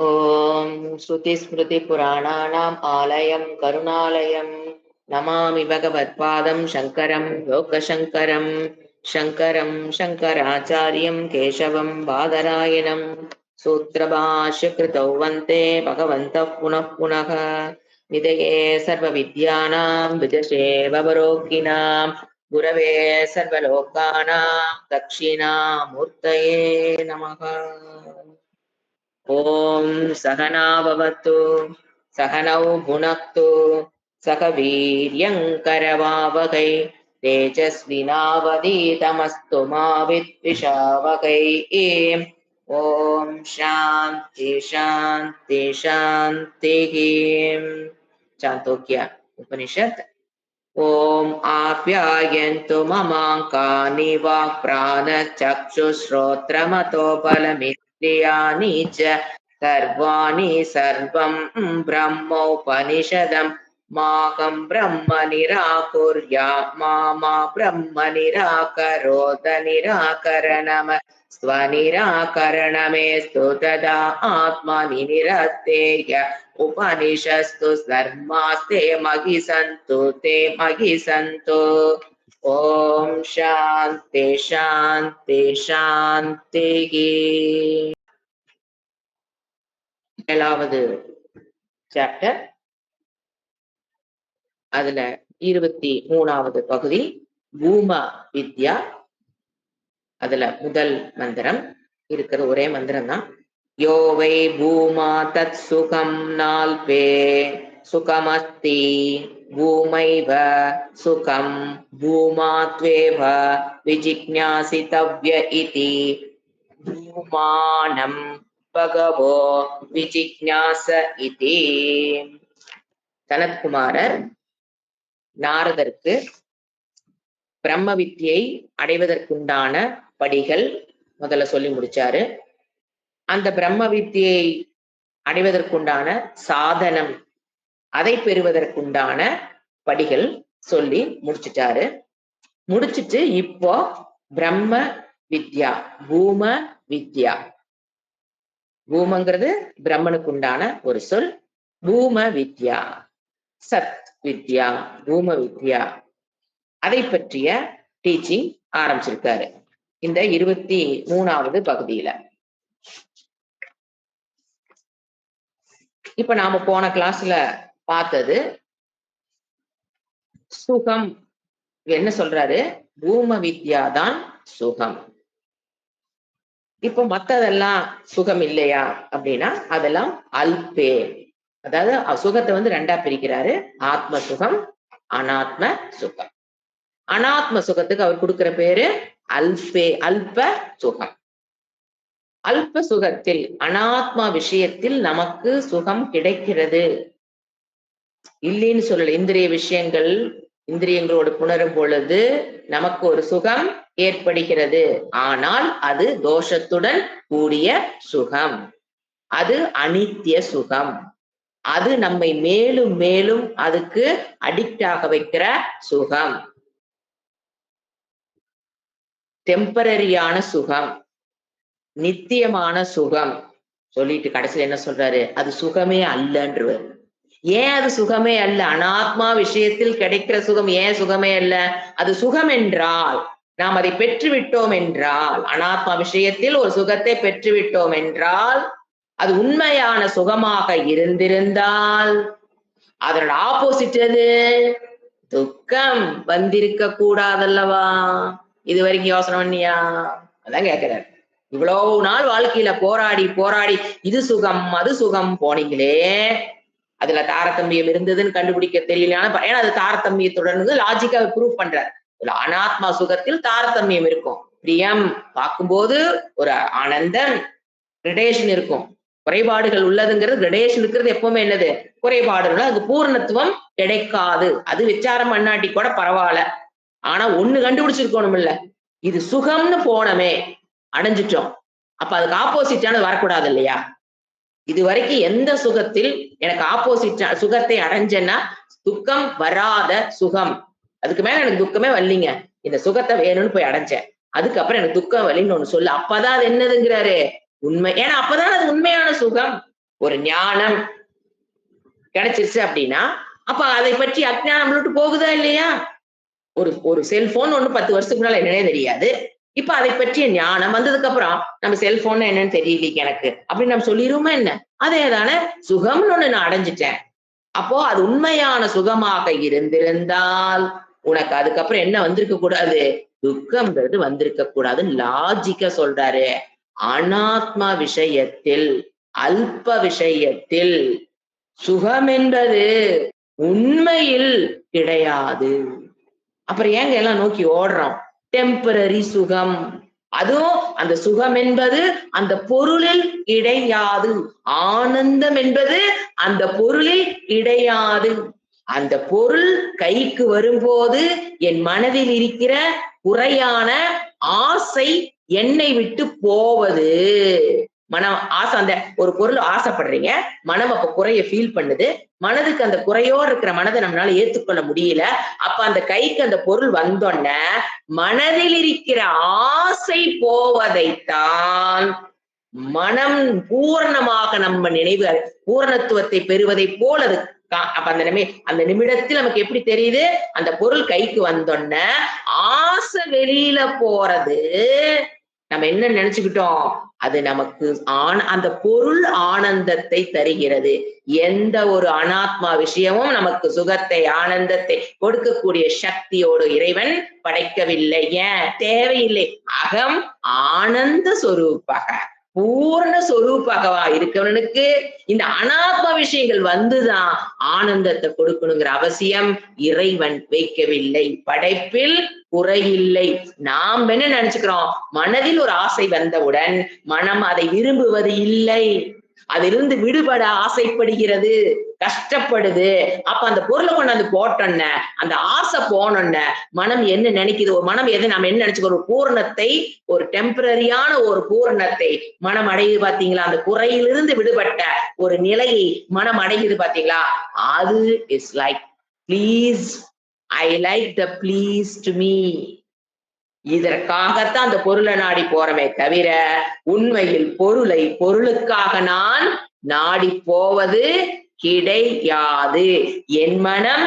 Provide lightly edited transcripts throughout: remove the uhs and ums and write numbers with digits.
ॐ श्रुतिस्मृतिपुराणानाम् आलयं करुणालयं नमामि भगवत्पादं शङ्करं लोकशङ्करं शङ्करं शङ्कराचार्यं केशवं बादरायणं सूत्रभाष्यकृतौ वन्दे भगवन्तः पुनः पुनः निधये सर्वविद्यानां विदुषे भवरोगिणां गुरवे सर्वलोकानां दक्षिणामूर्तये नमः। ॐ सहना भवतु सहनौ भुनक्तु सह वीर्यङ्करवावहै तेजस्विनावधीतमस्तु मा विद्विषावहै। ॐ शान्ति शान्ति शान्तिः। चान्दोक्य उपनिषत्। ॐ आप्यायन्तु ममाङ्कानि वाक्प्राणचक्षुश्रोत्रमतो बलमिन्द्रियाणि च सर्वाणि सर्वं ब्रह्मोपनिषदं माहं ब्रह्म निराकुर्या मा ब्रह्म निराकरोत निराकरणम स्वनिराकरणमेस्तु तदा आत्मनि निरतेय उपनिषस्तु धर्मास्ते महि सन्तु ते महि सन्तु। ॐ शान्ति शान्ति शान्तिः। ஏழாவது சாப்டர், அதுல 23வது பகுதி பூம வித்யா. அதுல முதல் மந்திரம் இருக்கிற ஒரே மந்திரம் தான். யோ வை பூமா தத் சுகம் நால்பே சுகமஸ்தி பூமைவ சுகம் பூமாத்வேவ விஜிக்ஞாசிதவ்ய இதி பூமானம் பகவோ விஜிக்ஞாச இதி. சனத்குமாரர் நாரதருக்கு பிரம்ம வித்தியை அடைவதற்குண்டான படிகள் முதல்ல சொல்லி முடிச்சாரு. அந்த பிரம்ம வித்தியை அடைவதற்குண்டான சாதனம், அதை பெறுவதற்குண்டான படிகள் சொல்லி முடிச்சிட்டாரு. முடிச்சிட்டு இப்போ பிரம்ம வித்யா, பூம வித்யா, பூமங்கிறது பிரம்மனுக்குண்டான ஒரு சொல். பூம வித்யா, சத் வித்யா, பூம வித்யா, அதை பற்றிய டீச்சிங் ஆரம்பிச்சிருக்காரு இந்த 23வது பகுதியில. இப்ப நாம போன கிளாஸ்ல பார்த்தது சுகம். என்ன சொல்றாரு? பூம வித்யா தான் சுகம். இப்ப மத்ததெல்லாம் சுகம் இல்லையா அப்படின்னா அதெல்லாம் அல்பே. அதாவது சுகத்தை வந்து ரெண்டா பிரிக்கிறாரு, ஆத்ம சுகம், அனாத்ம சுகம். அனாத்ம சுகத்துக்கு அவர் கொடுக்கிற பேரு அல்பே, அல்ப சுகம். அல்ப சுகத்தில், அனாத்மா விஷயத்தில் நமக்கு சுகம் கிடைக்கிறது இல்லைன்னு சொல்லல. இந்திரிய விஷயங்கள், இந்திரியங்களோடு புணரும் பொழுது நமக்கு ஒரு சுகம் ஏற்படுகிறது. ஆனால் அது தோஷத்துடன் கூடிய சுகம், அது அனித்திய சுகம். அது நம்மை மேலும் மேலும் அதுக்கு அடிக்ட் ஆக வைக்கிற சுகம், டெம்பரரியான சுகம், நித்தியமான சுகம். சொல்லிட்டு கடைசியில் என்ன சொல்றாரு? அது சுகமே அல்லன்றவர். ஏன் அது சுகமே அல்ல? அனாத்மா விஷயத்தில் கிடைக்கிற சுகம் ஏன் சுகமே அல்ல? அது சுகம் என்றால், நாம் அதை பெற்றுவிட்டோம் என்றால், அனாத்மா விஷயத்தில் ஒரு சுகத்தை பெற்றுவிட்டோம் என்றால், அது உண்மையான சுகமாக இருந்திருந்தால் அதோட ஆப்போசிட் எது? துக்கம் வந்திருக்க கூடாதல்லவா? இது வரைக்கும் யோசனை பண்ணியா? அதான் கேட்கிறாரு. இவ்வளவு நாள் வாழ்க்கையில போராடி போராடி இது சுகம் அது சுகம் போனீங்களே, அதுல தாரதமியம் இருந்ததுன்னு கண்டுபிடிக்க தெரியல. ஏன்னா அது தாரதமியத்துடன் லாஜிக்கா ப்ரூவ் பண்றாரு. அனாத்மா சுகத்தில் தாரதமியம் இருக்கும். பிரியம் பார்க்கும்போது ஒரு ஆனந்தம், கிரடேஷன் இருக்கும். குறைபாடுகள் உள்ளதுங்கிறது, கிரடேஷன் இருக்கிறது எப்பவுமே என்னது? குறைபாடுகள். அது பூர்ணத்துவம் கிடைக்காது. அது விசாரம் பண்ணாட்டி கூட பரவாயில்ல. ஆனா ஒண்ணு கண்டுபிடிச்சிருக்கணும் இல்ல, இது சுகம்னு போனமே அடைஞ்சிட்டோம், அப்ப அதுக்கு ஆப்போசிட்டானது வரக்கூடாது இல்லையா? இது வரைக்கும் எந்த சுகத்தில் எனக்கு ஆப்போசிட் சுகத்தை அடைஞ்சேன்னா துக்கம் வராத சுகம், அதுக்கு மேல எனக்கு துக்கமே வரலீங்க, இந்த சுகத்தை வேணும்னு போய் அடைஞ்சேன், அதுக்கப்புறம் எனக்கு துக்கம் வரலின்னு ஒண்ணு சொல்லு, அப்பதான் அது என்னதுங்கிறாரு? உண்மை. ஏன்னா அப்பதான் அது உண்மையான சுகம். ஒரு ஞானம் கிடைச்சிருச்சு அப்படின்னா அப்ப அதை பற்றி அஜ்ஞானம் விட்டு போகுதா இல்லையா? ஒரு ஒரு செல்போன் ஒண்ணு 10 வருஷத்துக்கு முன்னால என்னன்னே தெரியாது. இப்ப அதை பற்றிய ஞானம் வந்ததுக்கு அப்புறம் நம்ம செல்போன் என்னன்னு தெரியலீங்க எனக்கு அப்படின்னு நம்ம சொல்லிடுவோமா என்ன? அதேதானே சுகம்னு ஒண்ணு நான் அடைஞ்சிட்டேன். அப்போ அது உண்மையான சுகமாக இருந்திருந்தால் உனக்கு அதுக்கப்புறம் என்ன வந்திருக்க கூடாது? துக்கம்ன்றது வந்திருக்க கூடாதுன்னு லாஜிக்கா சொல்றாரு. அனாத்மா விஷயத்தில், அல்ப விஷயத்தில் சுகம் என்பது உண்மையில் கிடையாது. அப்புறம் ஏங்க எல்லாம் நோக்கி ஓடுறோம்? டெம்பரரி சுகம். அதுவும் அந்த சுகம் என்பது அந்த பொருளில் கிடையாது. ஆனந்தம் என்பது அந்த பொருளில் கிடையாது. அந்த பொருள் கைக்கு வரும்போது என் மனதில் இருக்கிற குறையான ஆசை என்னை விட்டு போவது. மனம் ஆசை அந்த ஒரு பொருள் ஆசைப்படுறீங்க. மனம் அப்ப குறைய ஃபீல் பண்ணுது. மனதுக்கு அந்த குறையோடு இருக்கிற மனதை நம்மளால ஏத்துக்கொள்ள முடியல. அப்ப அந்த கைக்கு அந்த பொருள் வந்தோன்ன மனதில் இருக்கிற ஆசை போவதைத்தான் மனம் பூரணமாக நம்ம நினைவு பூரணத்துவத்தை பெறுவதை போல் அது அப்ப அந்த நிமிடத்தில் நமக்கு எப்படி தெரியுது? அந்த பொருள் கைக்கு வந்தோன்ன ஆசை வெளியில போறது நம்ம என்ன நினைச்சுக்கிட்டோம்? அது நமக்கு அந்த பொருள் ஆனந்தத்தை தருகிறது. எந்த ஒரு அனாத்மா விஷயமும் நமக்கு சுகத்தை ஆனந்தத்தை கொடுக்கக்கூடிய சக்தியோடு இறைவன் படைக்கவில்லை. ஏன் தேவையில்லை? அகம் ஆனந்த சொரூபக பூர்ண சொரூபகவா இருக்கவனுக்கு இந்த அனாத்ம விஷயங்கள் வந்துதான் ஆனந்தத்தை கொடுக்கணுங்கிற அவசியம் இறைவன் வைக்கவில்லை. படைப்பில் குறையில்லை. நாம் என்ன நினைச்சுக்கிறோம்? மனதில் ஒரு ஆசை வந்தவுடன் மனம் அதை விரும்புவது இல்லை. அதிலிருந்து விடுபட ஆசைப்படுகிறது, கஷ்டப்படுது. அப்ப அந்த பொருளை கொண்டாந்து போட்டோன்ன அந்த ஆசை போனோன்ன மனம் என்ன நினைக்குது? ஒரு மனம் எதை நம்ம என்ன நினைச்சுக்கோ? ஒரு பூரணத்தை, ஒரு டெம்பரரியான ஒரு பூரணத்தை மனம் அடையுது பாத்தீங்களா? அந்த குறையிலிருந்து விடுபட்ட ஒரு நிலையை மனம் அடையுது பாத்தீங்களா? அது is like please, I like the please to me. இதற்காகத்தான் அந்த பொருளை நாடி போறமே தவிர உண்மையில் பொருளுக்காக நான் நாடி போவது கிடையாது. என் மனம்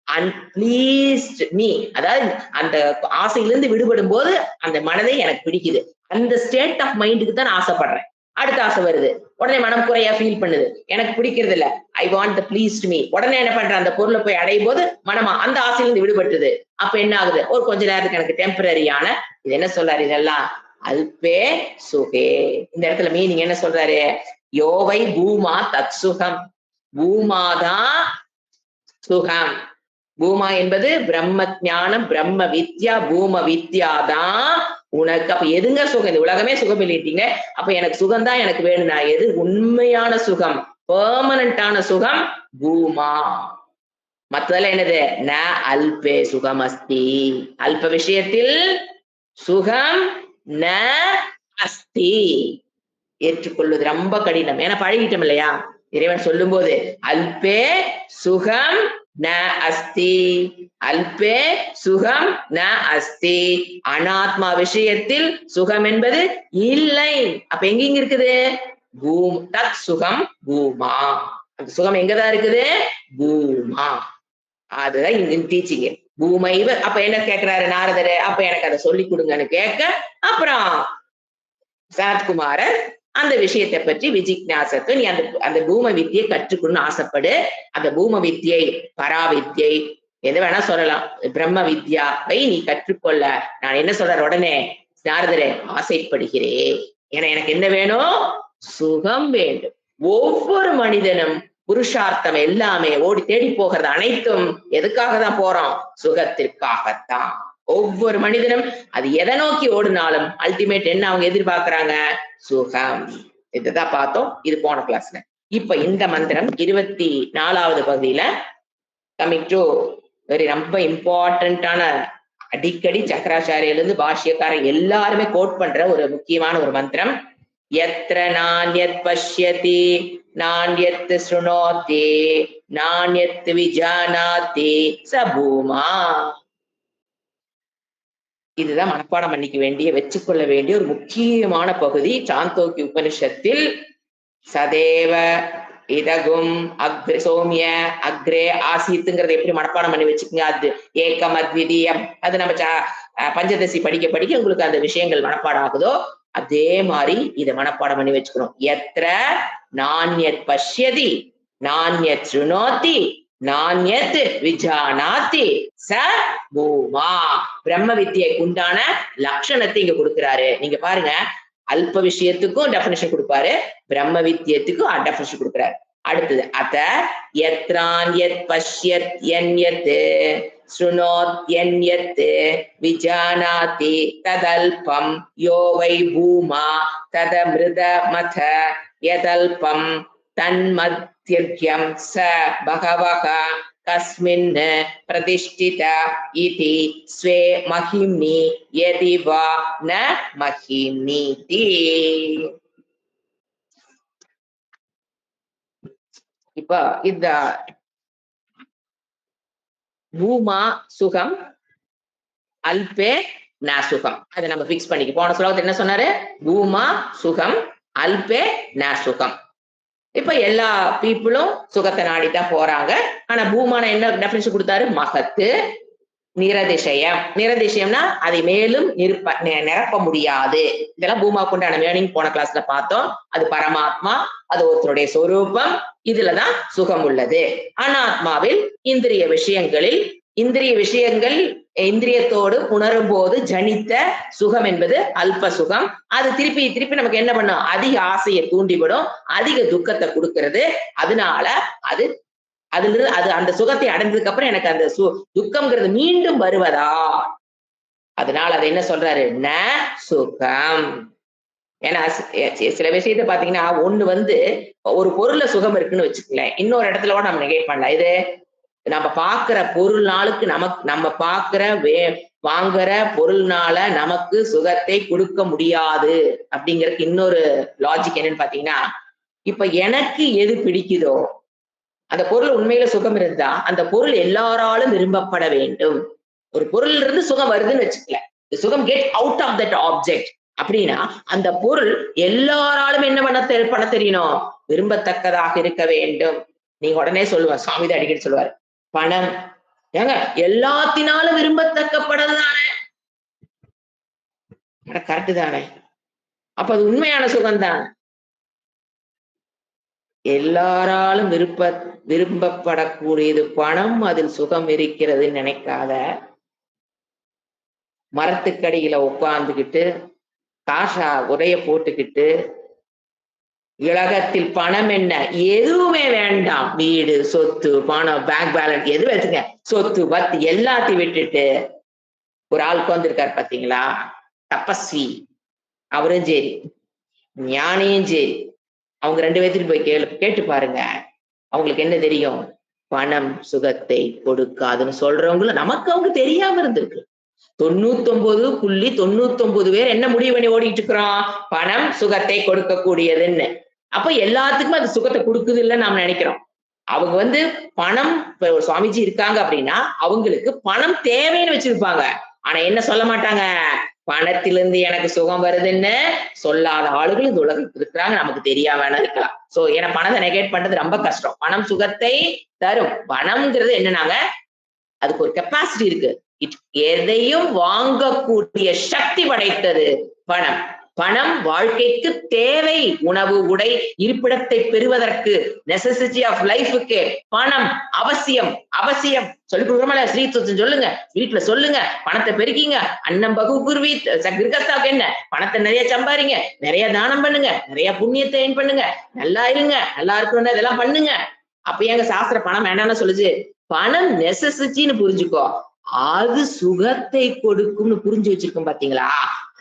அன்பிளீஸ்ட் மீ, அதாவது அந்த ஆசையிலிருந்து விடுபடும் போது அந்த மனதை எனக்கு பிடிக்குது. அந்த ஸ்டேட் ஆஃப் மைண்டுக்கு தான் நான் ஆசைப்படுறேன். அடுத்த ஆசை வருது, உடனே மனம் குறையா ஃபீல் பண்ணுது, எனக்கு பிடிக்கிறது இல்ல, I want the pleased me. உடனே என்ன பண்றேன்? அந்த பொருளை போய் அடையும் போது மனமா அந்த ஆசையிலிருந்து விடுபட்டுது. அப்ப என்ன ஆகுது? ஒரு கொஞ்ச நேரத்துக்கு எனக்கு டெம்பரரியான இது என்ன சொல்றாரு? இதெல்லாம் அல்பே சுகே. இந்த இடத்துல மீனிங் என்ன சொல்றாரு? யோவை பூமா தத் சுகம். பூமாதான் சுகம். பூமா என்பது பிரம்ம ஞானம், பிரம்ம வித்யா. பூம வித்யாதான் உனக்கு. அப்ப எதுங்க சுகம்? இந்த உலகமே சுகம் இல்லைட்டீங்க. அப்ப எனக்கு சுகம் தான் எனக்கு வேணும்னா எது உண்மையான சுகம்? பெர்மனண்டான சுகம் பூமா. மத்ததெல்லாம் என்னது? ந அல்பே சுகம் அஸ்தி. அல்ப விஷயத்தில் சுகம் ந அஸ்தி. ஏற்றுக்கொள்வது ரொம்ப கடினம். ஏன்னா பழகிட்டோம் இல்லையா? இறைவன் சொல்லும் போது அல்பே சுகம் ந அஸ்தி, அல்பே சுகம் ந அஸ்தி. அனாத்மா விஷயத்தில் சுகம் என்பது இல்லை. அப்ப எங்க இருக்குது? தத் சுகம் பூமா. அந்த சுகம் எங்கதான் இருக்குது? பூமா. அதுதான் இங்க டீச்சிங். பூமைவ. அப்ப என்ன கேட்கிறாரு நாரதரு? அப்ப எனக்கு அதை சொல்லி கொடுங்கன்னு கேட்க, அப்புறம் சனத்குமாரர் அந்த விஷயத்தை பற்றி விஜிக்ஞாசத்தை நீ அந்த பூம வித்தியை கற்றுக்கணும்னு ஆசைப்படு. அந்த பூம வித்தியை, பராவித்யை எது வேணா சொல்லலாம், பிரம்ம வித்யாவை நீ கற்றுக்கொள்ள நான் என்ன சொல்றேன்? உடனே நாரதரே ஆசைப்படுகிறேன். ஏன்னா எனக்கு என்ன வேணும்? சுகம் வேண்டும். ஒவ்வொரு மனிதனும் புருஷார்த்தம் எல்லாமே ஓடி தேடி போகிறது அனைத்தும் எதுக்காக தான் போறோம்? சுகத்திற்காகத்தான். ஒவ்வொரு மனிதனும் அது எதை நோக்கி ஓடினாலும் அல்டிமேட் என்ன அவங்க எதிர்பார்க்கிறாங்க? சுகம். இதுதான் பார்த்தோம் இது போன கிளாஸ்ல. இப்ப இந்த மந்திரம் 24வது பகுதியில கமிங் டு வெரி ரொம்ப இம்பார்ட்டன்டான, அடிக்கடி சக்கராச்சாரியில இருந்து பாஷ்யக்காரன் எல்லாருமே கோட் பண்ற ஒரு முக்கியமான ஒரு மந்திரம். யத்ர நான்யத் பஷ்யதி நான்யத் ஸ்ருணோதி நான்யத் விஜானாதி ச பூமா. இதுதான் மனப்பாடம் பண்ணிக்க வேண்டிய, வச்சுக்கொள்ள வேண்டிய ஒரு முக்கியமான பகுதி சாந்தோக்கிய உபனிஷத்தில். சதேவ இதகும் அக்ரே சோமிய அக்ரே ஆசித்துங்கிறத எப்படி மனப்பாடம் பண்ணி வச்சுக்கோங்க. அது ஏக்கம் அத்விதீயம், அது நம்ம பஞ்சதசி படிக்க படிக்க உங்களுக்கு அந்த விஷயங்கள் மனப்பாடம் ஆகுதோ அதே மாதிரி இதை மனப்பாடம் பண்ணி வச்சுக்கணும். எத்திர நான்யத் பஷ்யதி நான்யத் சுனோதி நான்யத் விஜானாதி ச பூமா. பிரம்ம வித்தியைக்கு உண்டான லட்சணத்தை இங்க கொடுக்கிறாரு. நீங்க பாருங்க, அல்ப விஷயத்துக்கும் டெபினிஷன் கொடுப்பாரு, பிரம்ம வித்தியத்துக்கும் டெபினிஷன் கொடுக்கிறாரு. அடுத்தது அத யத்ரான்யத் பஷ்யத் யன்யத் ஸ்ருணோத் யன்யத் விஜானாதி ததல்பம் யோ வை பூமா ததமிருத மத யதல்பம் தன்மத்யர்க்யம் ச பகவஹ கஸ்மின் பிரதிஷ்டித இதி ஸ்வே மஹிம்னி யதி வா ந மஹிம்னிதி. இப்ப இந்த பூமா சுகம் அல்பே ந சுகம், அதை நம்ம பிக்ஸ் பண்ணிக்க. போன ஸ்லோகத்துல என்ன சொன்னாரு? பூமா சுகம் அல்பே ந சுகம். இப்ப எல்லா பீப்புளும் சுகத்தை நாடித்தான் போறாங்க. ஆனா பூமான என்ன டெபினிஷன் கொடுத்தாரு? மகத்து நிரதிசயம். நிரதிசயம்னா அதை மேலும் நிரப்ப முடியாது. இதெல்லாம் பூமாவுக்கு உண்டான மீனிங் போன கிளாஸ்ல பார்த்தோம். அது பரமாத்மா, அது ஒருத்தருடைய சொரூபம், இதுலதான் சுகம் உள்ளது. அனாத்மாவில் இந்திரிய விஷயங்களில் இந்திரியங்கள் இந்திரியத்தோடு உணரும் போது ஜனித்த சுகம் என்பது அல்ப சுகம். அது திருப்பி திருப்பி நமக்கு என்ன பண்ணும்? அதிக ஆசையை தூண்டிவிடும், அதிக துக்கத்தை கொடுக்கிறது. அதனால அது அதுல அது அந்த சுகத்தை அடைந்ததுக்கு அப்புறம் எனக்கு அந்த துக்கம்ங்கிறது மீண்டும் வருவதா? அதனால அதை என்ன சொல்றாரு? ந சுகம். ஏன்னா சில விஷயத்த பாத்தீங்கன்னா, ஒண்ணு ஒரு பொருள்ல சுகம் இருக்குன்னு வச்சுக்கலேன், இன்னொரு இடத்துல கூட நம்ம நெகேட் பண்ணலாம். இது நம்ம பாக்குற பொருள்னாலுக்கு நம்ம பாக்குற வாங்குற பொருள்னால நமக்கு சுகத்தை கொடுக்க முடியாது அப்படிங்கறதுக்கு இன்னொரு லாஜிக் என்னன்னு பாத்தீங்கன்னா, இப்ப எனக்கு எது பிடிக்குதோ அந்த பொருள் உண்மையில சுகம் இருந்தா அந்த பொருள் எல்லாராலும் விரும்பப்பட வேண்டும். ஒரு பொருள் இருந்து சுகம் வருதுன்னு வச்சுக்கல, சுகம் get out of that object அப்படின்னா அந்த பொருள் எல்லாராலும் என்ன பண்ண தெரியணும்? விரும்பத்தக்கதாக இருக்க வேண்டும். நீங்க உடனே சொல்லுவார், சுவாமிதான் அடிக்கடி சொல்லுவார், பணம் ஏங்க எல்லாத்தினாலும் விரும்பத்தக்கப்படது தானே, கரெக்டு தானே? அப்ப அது உண்மையான சுகம்தான். எல்லாராலும் விரும்பப்படக்கூடியது பணம், அதில் சுகம் இருக்கிறதுன்னு நினைக்காத. மரத்துக்கடியில உட்கார்ந்துகிட்டு காசா உடைய போட்டுக்கிட்டு உலகத்தில் பணம் என்ன எதுவுமே வேண்டாம், வீடு சொத்து பணம் பேங்க் பேலன்ஸ் எது வச்சுங்க, சொத்து பத்து எல்லாத்தையும் விட்டுட்டு ஒரு ஆள் உட்கார்ந்துருக்காரு பாத்தீங்களா, தபஸ்வி, அவரும் சரி ஞானியும் சரி, அவங்க 2 பேர்த்தையும் போய் கேட்டு பாருங்க, அவங்களுக்கு என்ன தெரியும்? பணம் சுகத்தை கொடுக்காதுன்னு சொல்றவங்களும் நமக்கு அவங்க தெரியாம இருந்திருக்கு. 99.99 பேர் என்ன முடிவு பண்ணி ஓடிட்டு இருக்கிறோம்? பணம் சுகத்தை கொடுக்கக்கூடியதுன்னு. அப்ப எல்லாத்துக்குமே அது சுகத்தை கொடுக்குது இல்லைன்னு நாம நினைக்கிறோம். அவங்க பணம், சுவாமிஜி இருக்காங்க அப்படின்னா அவங்களுக்கு பணம் தேவைன்னு வச்சிருப்பாங்க. ஆனா என்ன சொல்ல மாட்டாங்க? பணத்திலிருந்து எனக்கு சுகம் வருதுன்னு சொல்லாத ஆளுகள் இந்த உலகத்துக்கு இருக்கிறாங்க, நமக்கு தெரியாம இருக்கலாம். சோ ஏன்னா பணத்தை நெகேட் பண்றது ரொம்ப கஷ்டம். பணம் சுகத்தை தரும். பணம்ங்கிறது என்னன்னாங்க, அதுக்கு ஒரு கெப்பாசிட்டி இருக்கு. எதையும் வாங்கக்கூடிய சக்தி படைத்தது பணம். பணம் வாழ்க்கைக்கு தேவை, உணவு உடை இருப்பிடத்தை பெறுவதற்கு நெசசிட்டி ஆஃப் லைஃபுக்கு பணம் அவசியம். அவசியம் சொல்லி கொடுக்குறோம்ல, ஸ்ரீ சொல்லுங்க, வீட்டுல சொல்லுங்க, பணத்தை பெருக்கிங்க, அன்னம் பகு குருவி கிரகஸ்தாவுக்கு என்ன, பணத்தை நிறைய சம்பாதிங்க, நிறைய தானம் பண்ணுங்க, நிறைய புண்ணியத்தை ஏன் பண்ணுங்க, நல்லா இருங்க, நல்லா இருக்கணும், இதெல்லாம் பண்ணுங்க. அப்ப எங்க சாஸ்திர பணம் வேண்டாம்னு சொல்லுச்சு? பணம் நெசசிட்டின்னு புரிஞ்சுக்கோ, அது சுகத்தை கொடுக்கும்னு புரிஞ்சு வச்சிருக்கோம் பாத்தீங்களா?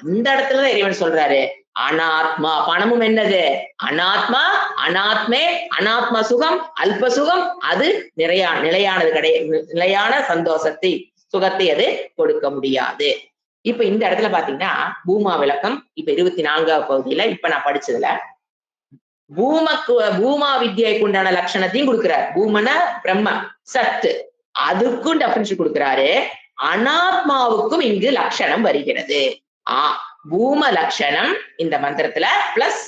அந்த இடத்துலதான் இறைவன் சொல்றாரு அனாத்மா. பணமும் என்னது? அனாத்மா. அனாத்மே அனாத்மா சுகம், அல்ப சுகம், அது நிலையானது கிடையாது. நிலையான சந்தோஷத்தை பூமத்தை அது கொடுக்க முடியாது. இப்ப இந்த இடத்துல பாத்தீங்கன்னா பூமா விளக்கம் இப்ப 24வது பகுதியில இப்ப நான் படிச்சதுல பூமா வித்யைக்கு உண்டான லட்சணத்தையும் கொடுக்கிறார். பூமன பிரம்ம சத்து, அதுக்கும் டெஃபினிஷன் கொடுக்கிறாரு. அனாத்மாவுக்கும் இங்கு லட்சணம் வருகிறது. பூம லட்சணம் இந்த மந்திரத்துல பிளஸ்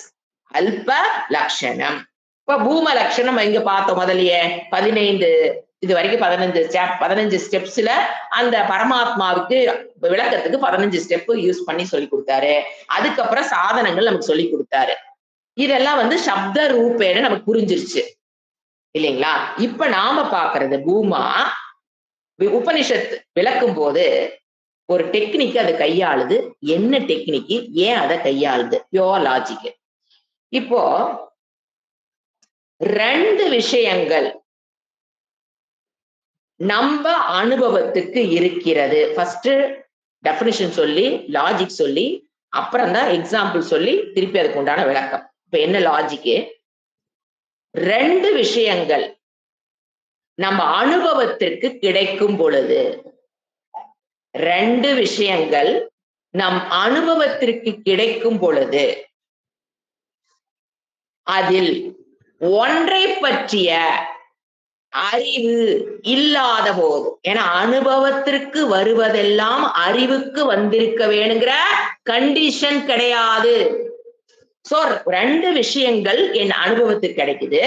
அல்ப லட்சணம். இப்ப பூம லட்சணம் இங்க பார்த்தோம் முதலியே 15 இது வரைக்கும் 15 ஸ்டெப்ஸ்ல அந்த பரமாத்மாவுக்கு விளக்கத்துக்கு 15 ஸ்டெப் யூஸ் பண்ணி சொல்லி கொடுத்தாரு. அதுக்கப்புறம் சாதனங்கள் நமக்கு சொல்லி கொடுத்தாரு. இதெல்லாம் வந்து சப்த ரூபேன்னு நமக்கு புரிஞ்சிருச்சு இல்லைங்களா? இப்ப நாம பாக்குறது பூமா உபனிஷத் விளக்கும் போது ஒரு டெக்னிக் அதை கையாளுது. என்ன டெக்னிக், ஏன் அதை கையாளுது? Pure logic. இப்போ 2 விஷயங்கள் நம்ம அனுபவத்துக்கு இருக்கிறது. ஃபர்ஸ்ட் டெஃபினிஷன் சொல்லி லாஜிக் சொல்லி அப்புறம் தான் எக்ஸாம்பிள் சொல்லி திருப்பி அதுக்கு உண்டான விளக்கம். இப்ப என்ன லாஜிக்? 2 விஷயங்கள் நம்ம அனுபவத்திற்கு கிடைக்கும் பொழுது 2 விஷயங்கள் நம் அனுபவத்திற்கு கிடைக்கும் பொழுது அதில் ஒன்றை பற்றிய அறிவு இல்லாத போது, ஏன்னா அனுபவத்திற்கு வருவதெல்லாம் அறிவுக்கு வந்திருக்க வேணுங்கிற கண்டிஷன் கிடையாது. சோ 2 விஷயங்கள் என் அனுபவத்துக்கு கிடைக்குது.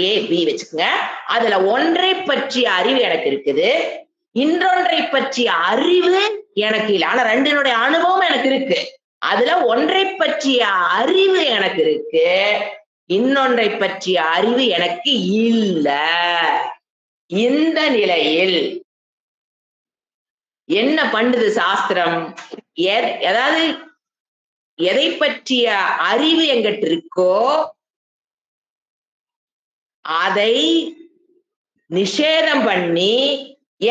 ஏ பி வச்சுக்கோங்க. அதுல ஒன்றை பற்றிய அறிவு எனக்கு இருக்குது, இன்னொன்றை பற்றிய அறிவு எனக்கு இல்லை. ஆனா 2னுடைய அனுபவம் எனக்கு இருக்கு. அதுல ஒன்றை பற்றிய அறிவு எனக்கு இருக்கு, இன்னொன்றை பற்றிய அறிவு எனக்கு இல்ல. இந்த நிலையில் என்ன பண்ணுது சாஸ்திரம்? அதாவது எதை பற்றிய அறிவு எங்கிட்ட இருக்கோ அதை நிஷேதம் பண்ணி,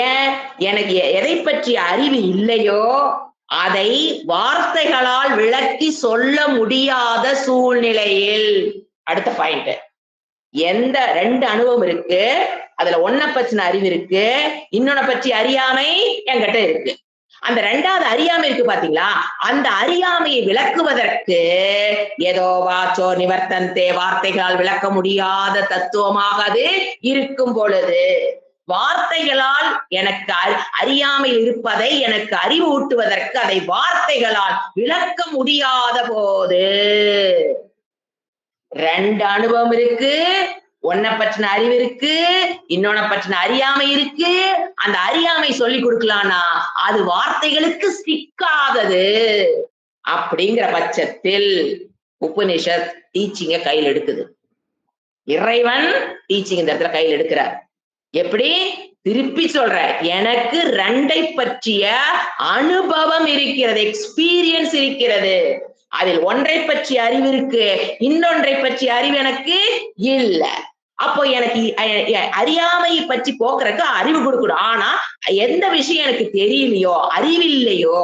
ஏன் எனக்கு எதை பற்றிய அறிவு இல்லையோ அதை வார்த்தைகளால் விளக்கி சொல்ல முடியாத சூழ்நிலையில். அடுத்த பாயிண்ட், எந்த 2 அனுபவம் இருக்கு, அதுல ஒன்ன பற்றின அறிவு இருக்கு, இன்னொன்ன பற்றி அறியாமை என்கிட்ட இருக்கு. அந்த 2வது அறியாமை இருக்கு பாத்தீங்களா, அந்த அறியாமையை விளக்குவதற்கு ஏதோ வாச்சோ நிவர்த்தந்தே, வார்த்தைகளால் விளக்க முடியாத தத்துவமாக அது இருக்கும் பொழுது, வார்த்தைகளால் எனக்கு அறியாமல் இருப்பதை எனக்கு அறிவு ஊட்டுவதற்கு அதை வார்த்தைகளால் விளக்க முடியாத போது 2 அனுபவம் இருக்கு, ஒன்ன பற்றின அறிவு இருக்கு, இன்னொன்ன பற்றின அறியாமை இருக்கு. அந்த அறியாமை சொல்லி கொடுக்கலாம்னா அது வார்த்தைகளுக்கு சிக்காதது. அப்படிங்கிற பட்சத்தில் உபனிஷத் டீச்சிங்க கையில் எடுக்குது. இறைவன் டீச்சிங் இந்த இடத்துல கையில் எடுக்கிறார். எப்படி? திருப்பி சொல்ற, எனக்கு 2ஐ பற்றிய அனுபவம் இருக்கிறது, எக்ஸ்பீரியன்ஸ் இருக்கிறது. அதில் ஒன்றை பற்றிய அறிவு இருக்கு, இன்னொன்றை பற்றிய அறிவு எனக்கு இல்ல. அப்போ எனக்கு அறியாமையை பற்றி போக்குறதுக்கு அறிவு கொடுக்கணும். ஆனா எந்த விஷயம் எனக்கு தெரியலையோ, அறிவில்லையோ,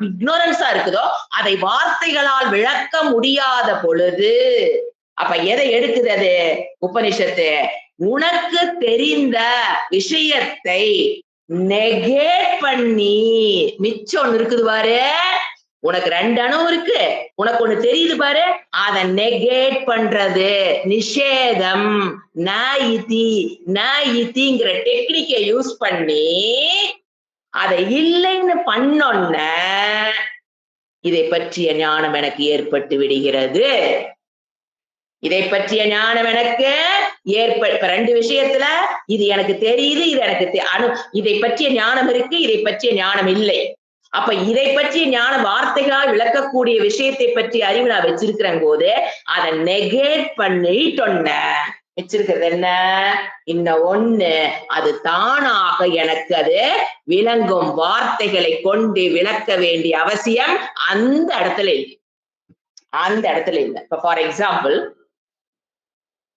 இக்னோரன்ஸா இருக்குதோ அதை வார்த்தைகளால் விளக்க முடியாத பொழுது அப்ப எதை எடுக்குது அது உபனிஷத்து? உனக்கு தெரிந்த விஷயத்தை நெகேட் பண்ணி மிச்சம் ஒண்ணு இருக்குது பாரு, உனக்கு 2 அணுவும் இருக்கு, உனக்கு ஒண்ணு தெரியுது பாரு, அதை நெகேட் பண்றது நிஷேதம். ந டெக்னிக்கை யூஸ் பண்ணி அதை இல்லைன்னு பண்ணொன்ன இதை பற்றிய ஞானம் எனக்கு ஏற்பட்டு விடுகிறது. இதை பற்றிய ஞானம் எனக்கு இப்ப 2 விஷயத்துல இது எனக்கு தெரியுது, இது எனக்கு இதை பற்றிய ஞானம் இருக்கு, இதை பற்றிய ஞானம் இல்லை. அப்ப இதை பற்றிய ஞான வார்த்தைகளால் விளக்கக்கூடிய விஷயத்தை பற்றி அறிவு நான் வச்சிருக்கிறேன் போது அதை நெகேட் பண்ணிட்டொன்ன வச்சிருக்கிறது என்ன? இன்னும் ஒண்ணு, அது தானாக எனக்கு அது விளங்கும் வார்த்தைகளை கொண்டு விளக்க வேண்டிய அவசியம் அந்த இடத்துல இல்லை. அந்த இடத்துல இல்லை. இப்ப ஃபார் எக்ஸாம்பிள்,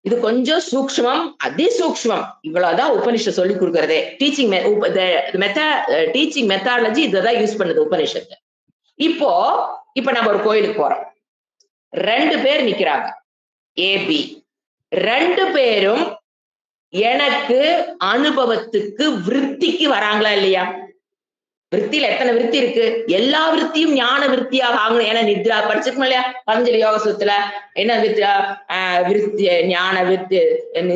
இது கொஞ்சம் சூக்ஷ்மம், அதிசூக்ஷ்மம். இவ்வளவுதான் உபனிஷத் சொல்லி கொடுக்கறதே. டீச்சிங் மெத்தாலஜி இதான் யூஸ் பண்ணுது உபனிஷத்து. இப்ப நம்ம ஒரு கோயிலுக்கு போறோம், 2 பேர் நிக்கிறாங்க, ஏபி. 2 பேரும் எனக்கு அனுபவத்துக்கு விருத்திக்கு வராங்களா இல்லையா? விருத்தியில எத்தனை விருத்தி இருக்கு? எல்லா விருத்தியும் ஞான விருத்தியாக ஆகணும். ஏன்னா நித்ரா படிச்சிருக்கோம் இல்லையா? பதஞ்சலி யோக சூத்திரத்துல என்ன விருத்தி, ஞான விருத்தி,